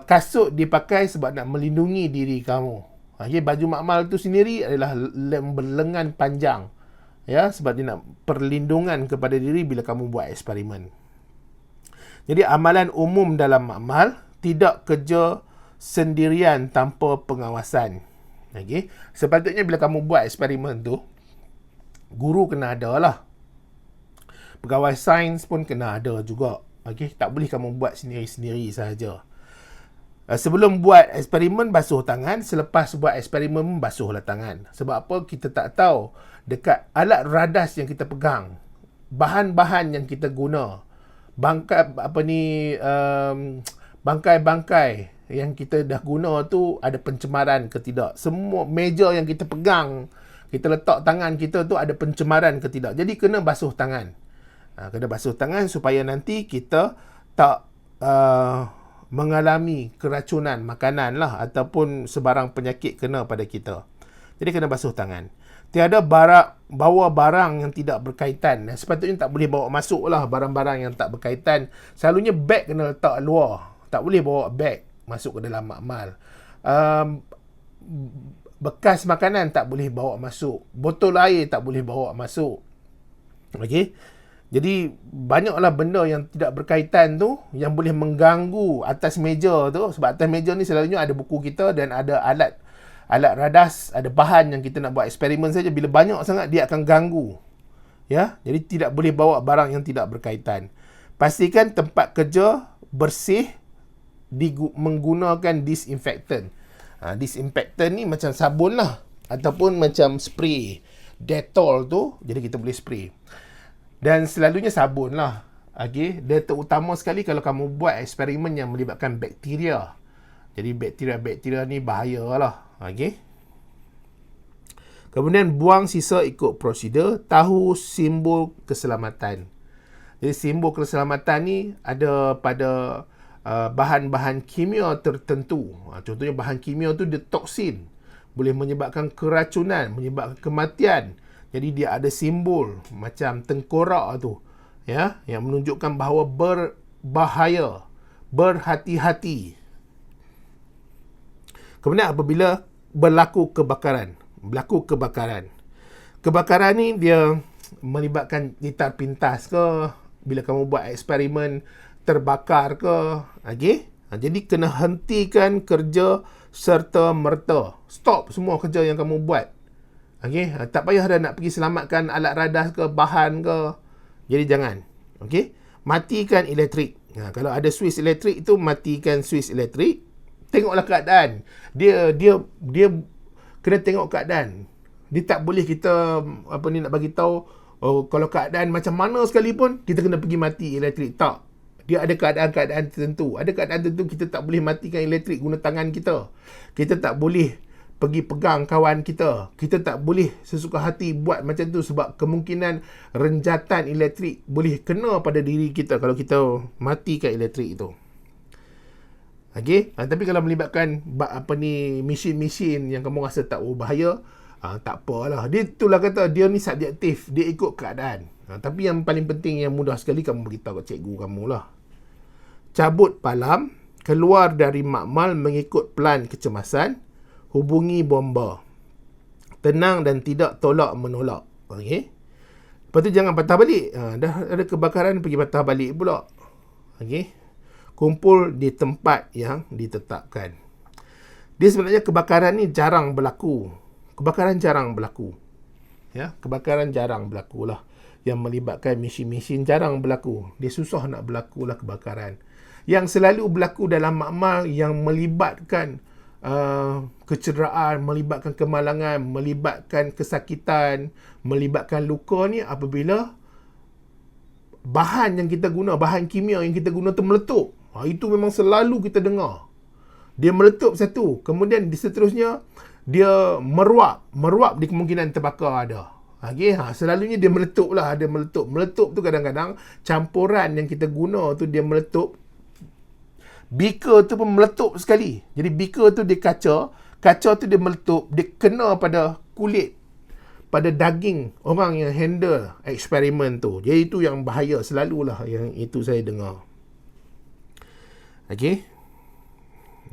Kasut dipakai sebab nak melindungi diri kamu. Okey, baju makmal tu sendiri adalah berlengan panjang. Ya, sebab dia nak perlindungan kepada diri bila kamu buat eksperimen. Jadi amalan umum dalam makmal tidak kerja sendirian tanpa pengawasan. Okey, sepatutnya bila kamu buat eksperimen tu, guru kena ada lah. Pegawai sains pun kena ada juga. Okey, tak boleh kamu buat sendiri-sendiri sahaja. Sebelum buat eksperimen, basuh tangan. Selepas buat eksperimen, basuhlah tangan. Sebab apa? Kita tak tahu dekat alat radas yang kita pegang, bahan-bahan yang kita guna, bangkai-bangkai yang kita dah guna tu ada pencemaran ke tidak. Semua meja yang kita pegang, kita letak tangan kita tu ada pencemaran ke tidak. Jadi kena basuh tangan. Kena basuh tangan supaya nanti kita tak mengalami keracunan makanan lah ataupun sebarang penyakit kena pada kita. Jadi kena basuh tangan. Tiada bawa barang yang tidak berkaitan. Sepatutnya tak boleh bawa masuk lah barang-barang yang tak berkaitan. Selalunya beg kena letak luar. Tak boleh bawa beg masuk ke dalam makmal. Bekas makanan tak boleh bawa masuk. Botol air tak boleh bawa masuk. Okey. Jadi banyaklah benda yang tidak berkaitan tu yang boleh mengganggu atas meja tu. Sebab atas meja ni selalunya ada buku kita dan ada alat radas, ada bahan yang kita nak buat eksperimen saja. Bila banyak sangat dia akan ganggu. Ya, jadi tidak boleh bawa barang yang tidak berkaitan. Pastikan tempat kerja bersih menggunakan disinfektan. Disinfektan ni macam sabun lah ataupun macam spray Dettol tu, jadi kita boleh spray. Dan selalunya sabun lah. Okay? Dia terutama sekali kalau kamu buat eksperimen yang melibatkan bakteria. Jadi bakteria-bakteria ni bahaya lah. Okay? Kemudian buang sisa ikut prosedur. Tahu simbol keselamatan. Jadi simbol keselamatan ni ada pada bahan-bahan kimia tertentu. Contohnya bahan kimia tu dia toksin. Boleh menyebabkan keracunan, menyebabkan kematian. Jadi dia ada simbol macam tengkorak tu, ya, yang menunjukkan bahawa berbahaya, berhati-hati. Kemudian apabila berlaku kebakaran. Kebakaran ni dia melibatkan litar pintas ke, bila kamu buat eksperimen terbakar ke, okey? Jadi kena hentikan kerja serta merta. Stop semua kerja yang kamu buat. Okey, tak payah dah nak pergi selamatkan alat radas ke, bahan ke. Jadi jangan. Okey, matikan elektrik. Kalau ada suis elektrik itu, matikan suis elektrik. Tengoklah keadaan. Dia kena tengok keadaan. Dia tak boleh kita nak bagi tahu kalau keadaan macam mana sekalipun kita kena pergi mati elektrik. Tak. Dia ada keadaan-keadaan tertentu. Ada keadaan tertentu kita tak boleh matikan elektrik guna tangan kita. Kita tak boleh pergi pegang kawan kita. Kita tak boleh sesuka hati buat macam tu sebab kemungkinan renjatan elektrik boleh kena pada diri kita kalau kita matikan elektrik itu. Okey, tapi kalau melibatkan mesin-mesin yang kamu rasa tak berbahaya, tak apalah. Dia itulah kata dia ni subjektif, dia ikut keadaan. Tapi yang paling penting, yang mudah sekali kamu beritahu kat cikgu kamu lah. Cabut palam, keluar dari makmal mengikut plan kecemasan, hubungi bomba. Tenang dan tidak tolak menolak. Okey. Lepas tu jangan patah balik. Dah ada kebakaran pergi patah balik pula. Okey. Kumpul di tempat yang ditetapkan. Dia sebenarnya kebakaran ni jarang berlaku. Kebakaran jarang berlaku. Ya, kebakaran jarang berlaku lah. Yang melibatkan mesin-mesin jarang berlaku. Dia susah nak berlaku lah kebakaran. Yang selalu berlaku dalam makmal yang melibatkan kecederaan, melibatkan kemalangan, melibatkan kesakitan, melibatkan luka ni apabila bahan yang kita guna, bahan kimia yang kita guna tu meletup. Itu memang selalu kita dengar. Dia meletup satu, kemudian seterusnya dia meruap di kemungkinan terbakar ada. Okay, selalunya dia meletup lah, ada meletup. Meletup tu kadang-kadang campuran yang kita guna tu dia meletup beaker tu pun meletup sekali. Jadi beaker tu dia kaca tu dia meletup, dia kena pada kulit, pada daging orang yang handle eksperimen tu. Jadi itu yang bahaya selalulah, yang itu saya dengar. Okey.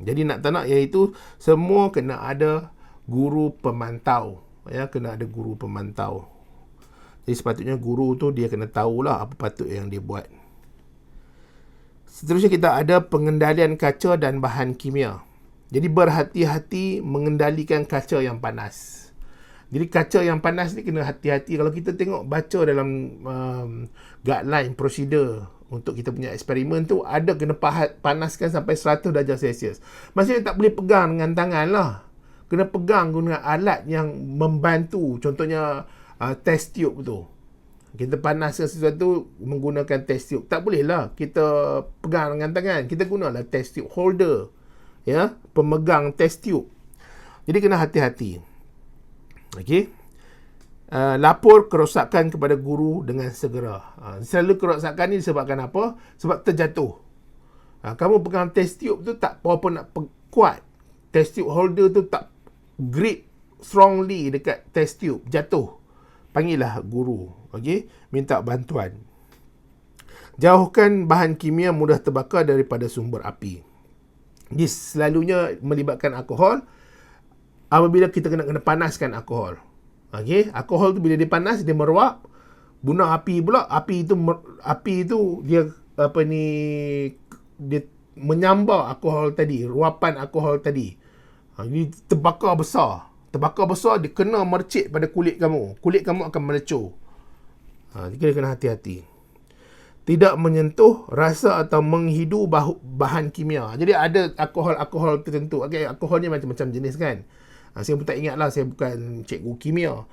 Jadi nak tak nak, iaitu semua kena ada guru pemantau. Ya, kena ada guru pemantau. Jadi sepatutnya guru tu dia kena tahulah apa patut yang dia buat. Seterusnya kita ada pengendalian kaca dan bahan kimia. Jadi berhati-hati mengendalikan kaca yang panas. Jadi kaca yang panas ni kena hati-hati. Kalau kita tengok baca dalam guideline prosedur untuk kita punya eksperimen tu, ada kena panaskan sampai 100 darjah Celsius. Maksudnya tak boleh pegang dengan tangan lah. Kena pegang guna alat yang membantu. Contohnya test tube tu. Kita panaskan sesuatu menggunakan test tube. Tak boleh lah kita pegang dengan tangan. Kita gunalah test tube holder. Ya, pemegang test tube. Jadi kena hati-hati. Okey. Lapor kerosakan kepada guru dengan segera. Selalu kerosakan ni disebabkan apa? Sebab terjatuh. Kamu pegang test tube tu tak apa nak kuat. Test tube holder tu tak grip strongly dekat test tube, jatuh. Panggillah guru. Okey, minta bantuan. Jauhkan bahan kimia mudah terbakar daripada sumber api. Ini selalunya melibatkan alkohol. Apabila kita kena panaskan alkohol. Okey, alkohol tu bila dia panas, dia meruap, bunuh api pula. Api itu dia dia menyambar alkohol tadi, ruapan alkohol tadi. Jadi terbakar besar. Terbakar besar, dia kena mercik pada kulit kamu. Kulit kamu akan melecur. Jadi kita kena hati-hati. Tidak menyentuh, rasa atau menghidu bahan kimia. Jadi ada alkohol tertentu. Okay, alkohol ni macam-macam jenis kan. Saya pun tak ingat lah, saya bukan cikgu kimia.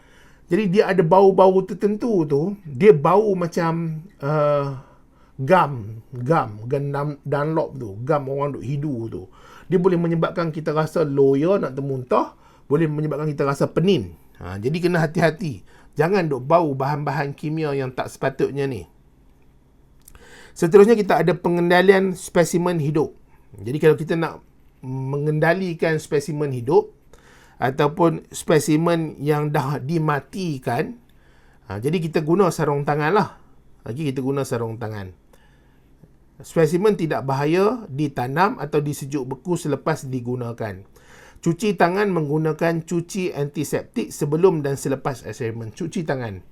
Jadi dia ada bau-bau tertentu tu. Dia bau macam gam Dunlop tu. Gam orang duk hidu tu. Dia boleh menyebabkan kita rasa loya, nak termuntah. Boleh menyebabkan kita rasa penin. Jadi kena hati-hati. Jangan duk bau bahan-bahan kimia yang tak sepatutnya ni. Seterusnya kita ada pengendalian spesimen hidup. Jadi kalau kita nak mengendalikan spesimen hidup ataupun spesimen yang dah dimatikan, jadi kita guna sarung tangan lah. Kita guna sarung tangan. Spesimen tidak bahaya ditanam atau disejuk beku selepas digunakan. Cuci tangan menggunakan cuci antiseptik sebelum dan selepas eksperimen. Cuci tangan.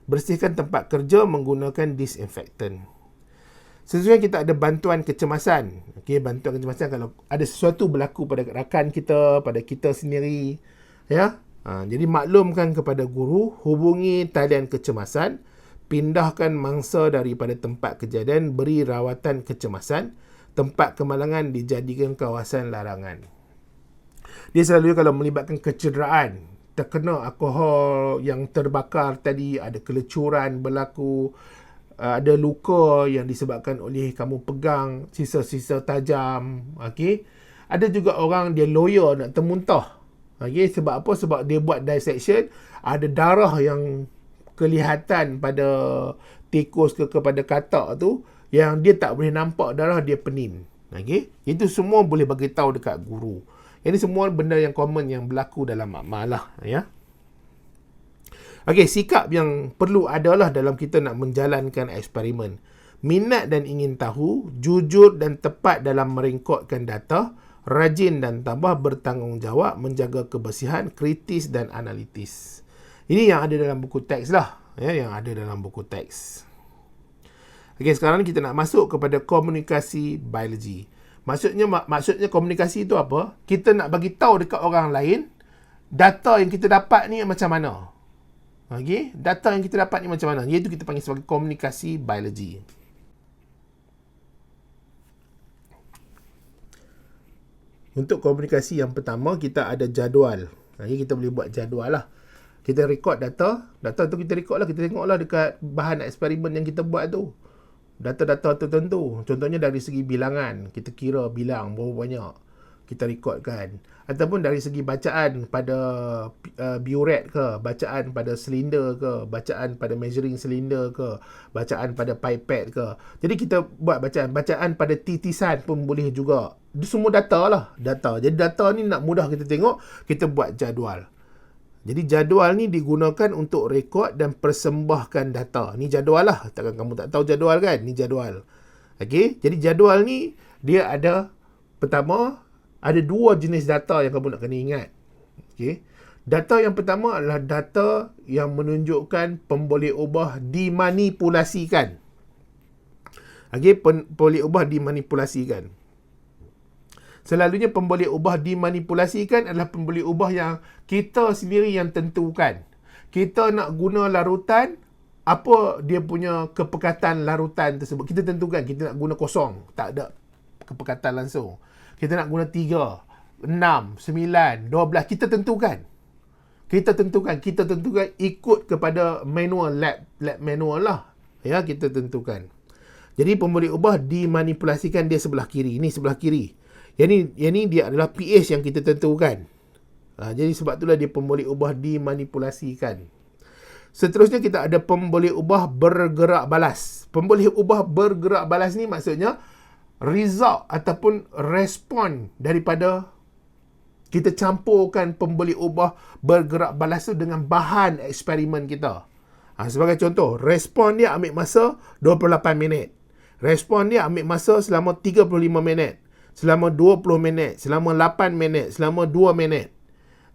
Bersihkan tempat kerja menggunakan disinfektan. Seterusnya kita ada bantuan kecemasan. Okey, bantuan kecemasan kalau ada sesuatu berlaku pada rakan kita, pada kita sendiri, ya. Jadi maklumkan kepada guru, hubungi talian kecemasan, pindahkan mangsa daripada tempat kejadian, beri rawatan kecemasan, tempat kemalangan dijadikan kawasan larangan. Dia selalu kalau melibatkan kecederaan, terkena alkohol yang terbakar tadi, ada kelecuran berlaku, ada luka yang disebabkan oleh kamu pegang sisa-sisa tajam. Okey. Ada juga orang dia loya nak termuntah. Okey, sebab apa? Sebab dia buat dissection, ada darah yang kelihatan pada tikus kepada katak tu, yang dia tak boleh nampak darah, dia penin. Okey. Itu semua boleh bagi tahu dekat guru. Ini semua benda yang common yang berlaku dalam makmal lah, ya. Okey, sikap yang perlu adalah dalam kita nak menjalankan eksperimen. Minat dan ingin tahu, jujur dan tepat dalam meringkotkan data, rajin dan tabah bertanggungjawab, menjaga kebersihan, kritis dan analitis. Ini yang ada dalam buku teks lah, ya, yang ada dalam buku teks. Okey, sekarang kita nak masuk kepada komunikasi biologi. Maksudnya komunikasi itu apa? Kita nak bagi tahu dekat orang lain data yang kita dapat ni macam mana. Okey, data yang kita dapat ni macam mana? Iaitu kita panggil sebagai komunikasi biologi. Untuk komunikasi yang pertama, kita ada jadual. Kita boleh buat jadual lah. Kita record data tu kita record lah, kita tengok lah dekat bahan eksperimen yang kita buat tu. Data-data tertentu. Contohnya dari segi bilangan, kita kira bilang berapa banyak. kita rekodkan. Ataupun dari segi bacaan pada burette ke, bacaan pada silinder ke, bacaan pada measuring silinder ke, bacaan pada pipette ke. Jadi kita buat bacaan pada titisan pun boleh juga. Itu semua data lah, data. Jadi data ni nak mudah kita tengok, kita buat jadual. Jadi jadual ni digunakan untuk rekod dan persembahkan data. Ni jadual lah. Takkan kamu tak tahu jadual kan? Ni jadual. Okey, jadi jadual ni dia ada, pertama, ada dua jenis data yang kamu nak kena ingat. Okey. Data yang pertama adalah data yang menunjukkan pemboleh ubah dimanipulasikan. Okey, pemboleh ubah dimanipulasikan. Selalunya pemboleh ubah dimanipulasikan adalah pemboleh ubah yang kita sendiri yang tentukan. Kita nak guna larutan, apa dia punya kepekatan larutan tersebut. Kita tentukan, kita nak guna kosong, tak ada kepekatan langsung. Kita nak guna 3, 6, 9, 12, kita tentukan. Kita tentukan ikut kepada manual, lab manual lah. Ya, kita tentukan. Jadi pemboleh ubah dimanipulasikan, dia sebelah kiri. Ini sebelah kiri. Yang ni dia adalah pH yang kita tentukan. Jadi sebab itulah dia pemboleh ubah dimanipulasikan. Seterusnya kita ada pemboleh ubah bergerak balas. Pemboleh ubah bergerak balas ni maksudnya result ataupun respon daripada kita campurkan pemboleh ubah bergerak balas tu dengan bahan eksperimen kita. Sebagai contoh, respon dia ambil masa 28 minit. Respon dia ambil masa selama 35 minit. Selama 20 minit, selama 8 minit, selama 2 minit.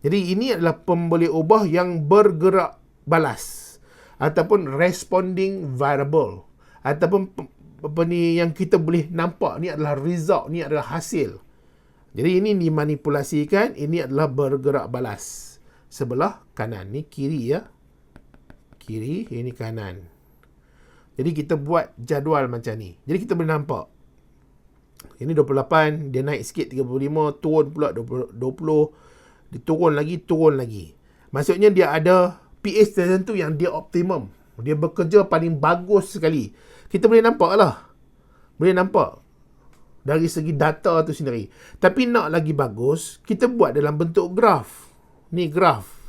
Jadi ini adalah pemboleh ubah yang bergerak balas ataupun responding variable, ataupun apa ni yang kita boleh nampak ni adalah result, ni adalah hasil. Jadi ini dimanipulasikan, ini adalah bergerak balas. Sebelah kanan ni kiri ya. Kiri, ini kanan. Jadi kita buat jadual macam ni. Jadi kita boleh nampak. Ini 28, dia naik sikit 35, turun pula 20, dia turun lagi. Maksudnya dia ada pH tertentu yang dia optimum. Dia bekerja paling bagus sekali. Kita boleh nampak lah. Boleh nampak dari segi data tu sendiri. Tapi nak lagi bagus, kita buat dalam bentuk graf. Ni graf.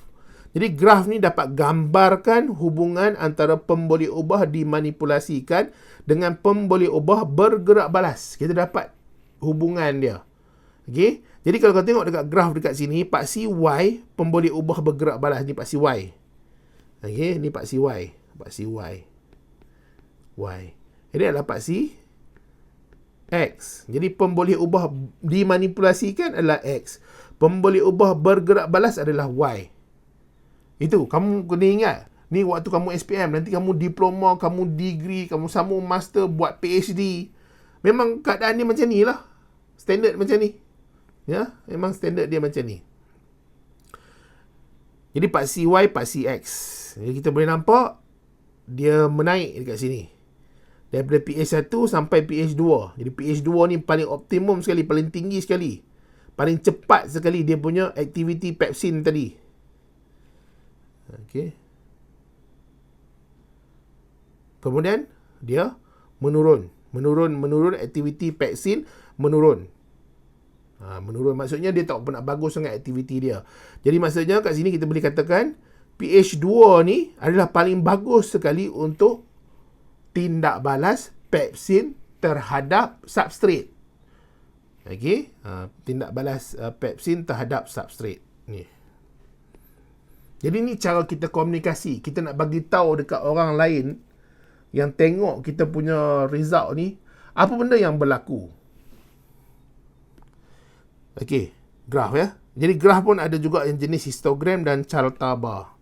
Jadi graf ni dapat gambarkan hubungan antara pemboleh ubah dimanipulasikan dengan pemboleh ubah bergerak balas. Kita dapat hubungan dia. Okey. Jadi kalau kau tengok dekat graf dekat sini, paksi Y, pemboleh ubah bergerak balas ni paksi Y. Okey, ni paksi Y. Paksi Y. Y. Ini adalah paksi X. Jadi pemboleh ubah dimanipulasikan adalah X. Pemboleh ubah bergerak balas adalah Y. Itu, kamu kena ingat. Ni waktu kamu SPM, nanti kamu diploma, kamu degree, kamu sambung master, buat PhD. Memang keadaan dia macam ni lah. Standard macam ni. Ya, memang standard dia macam ni. Jadi paksi Y, paksi X. Jadi kita boleh nampak, dia menaik dekat sini. Daripada pH 1 sampai pH 2. Jadi pH 2 ni paling optimum sekali, paling tinggi sekali. Paling cepat sekali dia punya aktiviti pepsin tadi. Okey. Kemudian dia menurun aktiviti pepsin menurun. Menurun maksudnya dia tak pernah bagus sangat aktiviti dia. Jadi maksudnya kat sini kita boleh katakan pH 2 ni adalah paling bagus sekali untuk tindak balas pepsin terhadap substrate. Okey, tindak balas pepsin terhadap substrate ni. Jadi ni cara kita komunikasi. Kita nak bagi tahu dekat orang lain yang tengok kita punya result ni, apa benda yang berlaku. Okey, graf ya. Jadi graf pun ada juga yang jenis histogram dan carta bar.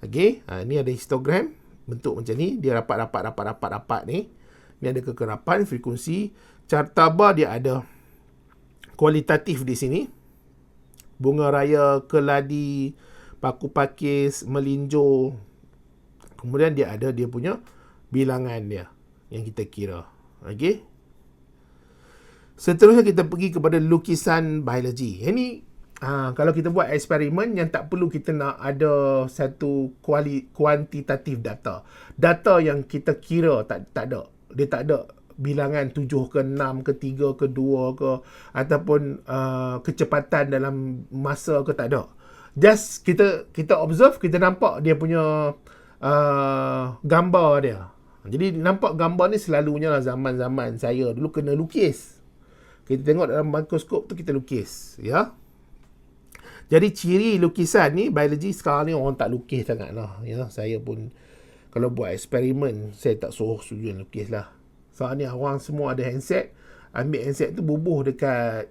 Okey, ni ada histogram, bentuk macam ni, dia rapat ni. Ni ada kekerapan, frekuensi. Carta bar dia ada kualitatif di sini. Bunga raya, keladi, paku pakis, melinjo. Kemudian dia ada dia punya bilangan dia yang kita kira. Okey. Seterusnya kita pergi kepada lukisan biologi. Ini kalau kita buat eksperimen yang tak perlu kita nak ada satu kuantitatif data. Data yang kita kira tak ada. Dia tak ada bilangan 7 ke 6 ke 3 ke 2 ke, ataupun kecepatan dalam masa ke, tak ada. Just kita observe, kita nampak dia punya gambar dia. Jadi nampak gambar ni selalunya lah zaman-zaman saya dulu kena lukis. Kita tengok dalam mikroskop tu, kita lukis, ya. Jadi ciri lukisan ni, biologi sekarang ni orang tak lukis sangat lah, ya. Saya pun kalau buat eksperimen, saya tak suruh student lukis lah. Sekarang ni orang semua ada handset, ambil handset tu bubuh dekat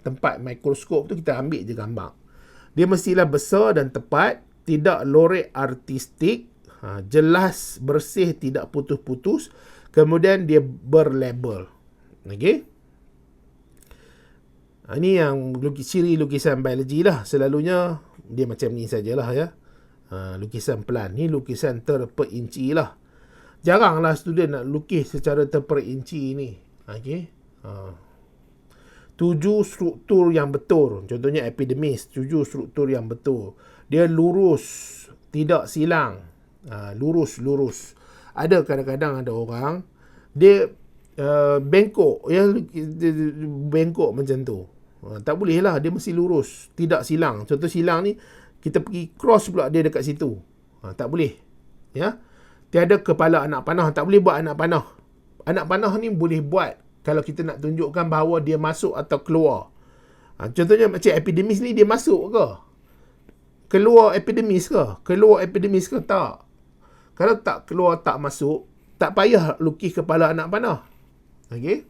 tempat mikroskop tu, kita ambil je gambar. Dia mestilah besar dan tepat, tidak lorek artistik, jelas, bersih, tidak putus-putus, kemudian dia berlabel. Okey? Ini yang ciri lukisan biologi lah. Selalunya dia macam ni sajalah, ya. Lukisan pelan. Ni lukisan terperinci lah. Jaranglah student nak lukis secara terperinci ni. Okey? 7 struktur yang betul. Contohnya epidermis, 7 struktur yang betul. Dia lurus, tidak silang. Lurus. Ada kadang-kadang ada orang dia bengkok, ya, bengkok macam tu. Tak boleh lah, dia mesti lurus, tidak silang. Contoh silang ni, kita pergi cross pula dia dekat situ. Tak boleh. Ya. Tiada kepala anak panah, tak boleh buat anak panah. Anak panah ni boleh buat kalau kita nak tunjukkan bahawa dia masuk atau keluar. Contohnya macam epidermis ni, dia masuk ke? Keluar epidermis ke? Keluar epidermis ke? Tak. Kalau tak keluar, tak masuk, tak payah lukis kepala anak panah. Okey?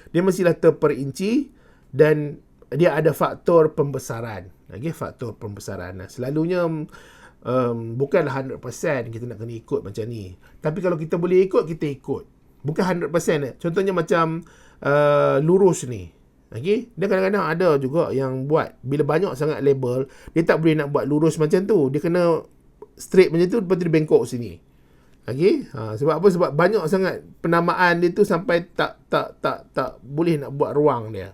Dia mestilah terperinci dan dia ada faktor pembesaran. Okey, faktor pembesaran. Selalunya bukanlah 100% kita nak kena ikut macam ni. Tapi kalau kita boleh ikut, kita ikut. Bukan 100%. Contohnya macam lurus ni. Okey, dia kadang-kadang ada juga yang buat bila banyak sangat label, dia tak boleh nak buat lurus macam tu. Dia kena straight macam tu, lepas tu dia bengkok sini. Okey, sebab apa? Sebab banyak sangat penamaan dia tu sampai tak boleh nak buat ruang dia.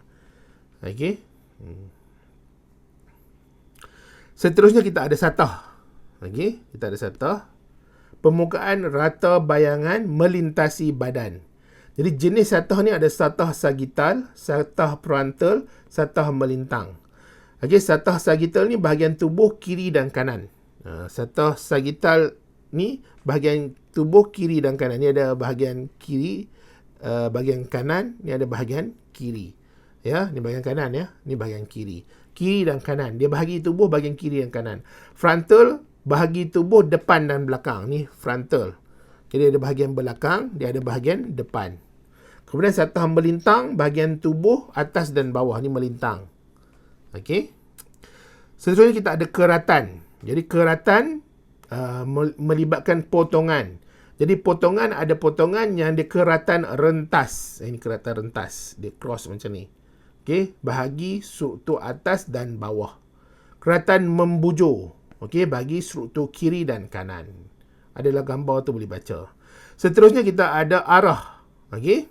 Okey. Seterusnya kita ada satah. Okey, kita ada satah. Permukaan rata bayangan melintasi badan. Jadi jenis satah ni ada satah sagital, satah frontal, satah melintang. Okey, satah sagital ni bahagian tubuh kiri dan kanan. Satah sagital ni bahagian tubuh kiri dan kanan. Ni ada bahagian kiri, bahagian kanan, ni ada bahagian kiri. Ya, ni bahagian kanan, ya. Ni bahagian kiri. Kiri dan kanan. Dia bahagi tubuh bahagian kiri dan kanan. Frontal bahagi tubuh depan dan belakang. Ni frontal. Jadi ada bahagian belakang, dia ada bahagian depan. Kemudian satah melintang, bahagian tubuh atas dan bawah. Ni melintang. Okey. Seterusnya kita ada keratan. Jadi keratan melibatkan potongan. Jadi potongan, ada potongan yang dia keratan rentas. Ini keratan rentas. Dia cross macam ni. Okey, bahagi struktur atas dan bawah. Keratan membujur. Okey, bagi struktur kiri dan kanan. Adalah gambar tu boleh baca. Seterusnya kita ada arah. Okey.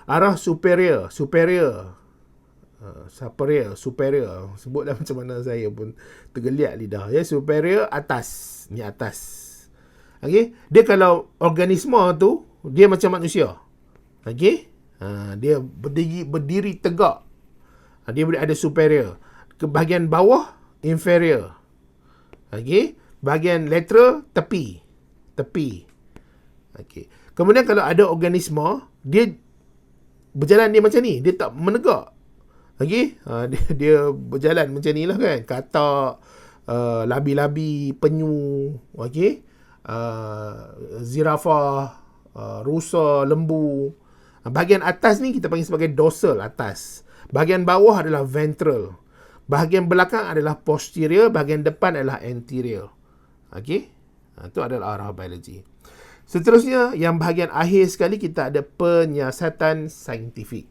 Arah superior. Superior. Sebutlah macam mana saya pun tergeliat lidah. Ya, superior atas. Ni atas. Okey. Dia kalau organisme tu, dia macam manusia. Okey. Dia berdiri tegak. Dia boleh ada superior. Ke bahagian bawah, inferior. Okey. Bahagian lateral, tepi. Okey. Kemudian kalau ada organisme, dia berjalan dia macam ni. Dia tak menegak. Okey. Dia berjalan macam ni lah kan. Katak, labi-labi, penyu. Okey. Zirafah, rusa, lembu. Bahagian atas ni kita panggil sebagai dorsal, atas. Bahagian bawah adalah ventral. Bahagian belakang adalah posterior. Bahagian depan adalah anterior. Okey. Itu adalah arah biologi. Seterusnya, yang bahagian akhir sekali kita ada penyiasatan saintifik.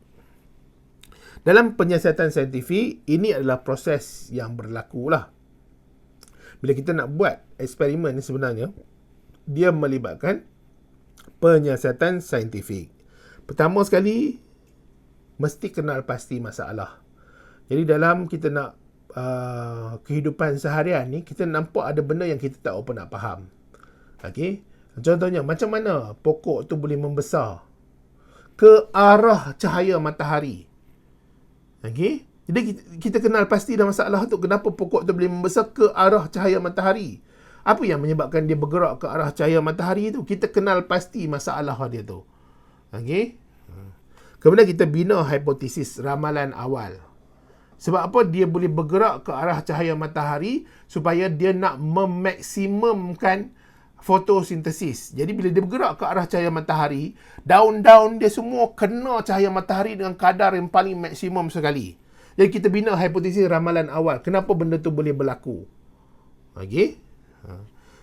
Dalam penyiasatan saintifik, ini adalah proses yang berlaku lah. Bila kita nak buat eksperimen ni sebenarnya, dia melibatkan penyiasatan saintifik. Pertama sekali, mesti kenal pasti masalah. Jadi dalam kita nak kehidupan seharian ni, kita nampak ada benda yang kita tak apa nak faham. Okey. Contohnya, macam mana pokok tu boleh membesar ke arah cahaya matahari. Okey? Jadi kita kenal pasti dah masalah tu, kenapa pokok tu boleh membesar ke arah cahaya matahari. Apa yang menyebabkan dia bergerak ke arah cahaya matahari tu? Kita kenal pasti masalah dia tu. Okey? Kemudian kita bina hipotesis, ramalan awal. Sebab apa dia boleh bergerak ke arah cahaya matahari? Supaya dia nak memaksimumkan fotosintesis. Jadi bila dia bergerak ke arah cahaya matahari, daun-daun dia semua kena cahaya matahari dengan kadar yang paling maksimum sekali. Jadi kita bina hipotesis ramalan awal. Kenapa benda tu boleh berlaku? Okey?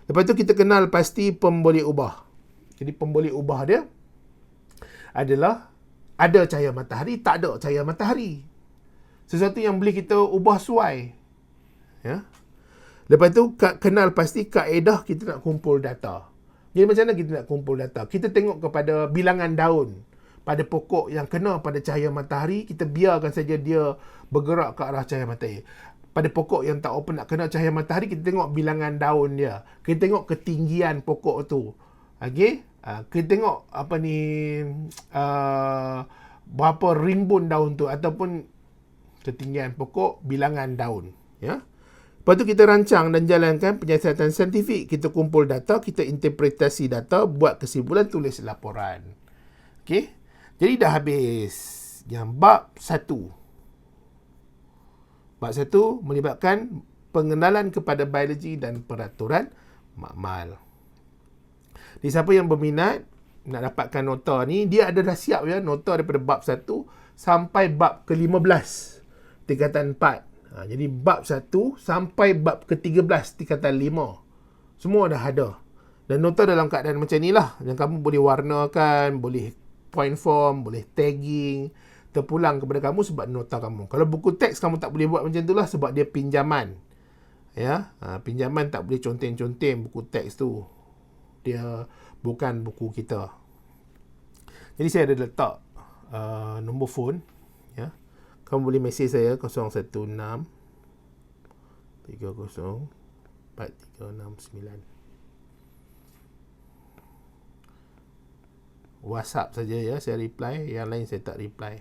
Lepas tu kita kenal pasti pemboleh ubah. Jadi pemboleh ubah dia adalah ada cahaya matahari, tak ada cahaya matahari. Sesuatu yang boleh kita ubah suai. Ya. Lepas tu, kenal pasti kaedah kita nak kumpul data. Jadi macam mana kita nak kumpul data? Kita tengok kepada bilangan daun pada pokok yang kena pada cahaya matahari, kita biarkan saja dia bergerak ke arah cahaya matahari. Pada pokok yang tak open nak kena cahaya matahari, kita tengok bilangan daun dia. Kita tengok ketinggian pokok tu. Okey? Kita tengok berapa rimbun daun tu ataupun ketinggian pokok, bilangan daun. Ya? Lepas tu kita rancang dan jalankan penyiasatan saintifik. Kita kumpul data, kita interpretasi data, buat kesimpulan, tulis laporan. Okey? Jadi dah habis yang bab 1. Bab 1 melibatkan pengenalan kepada biologi dan peraturan makmal. Jadi siapa yang berminat nak dapatkan nota ni, dia ada dah siap ya, nota daripada bab 1 sampai bab ke-15 tingkatan 4. Jadi bab 1 sampai bab ke-13 tingkatan 5 semua dah ada. Dan nota dalam keadaan macam ni lah, yang kamu boleh warnakan, boleh point form, boleh tagging, terpulang kepada kamu sebab nota kamu. Kalau buku teks kamu tak boleh buat macam tu lah, sebab dia pinjaman. Ya, pinjaman tak boleh conteng-conteng buku teks tu. Dia bukan buku kita. Jadi saya ada letak nombor phone. Ya. Kamu boleh mesej saya 016 30 4369. WhatsApp saja ya, saya reply. Yang lain saya tak reply.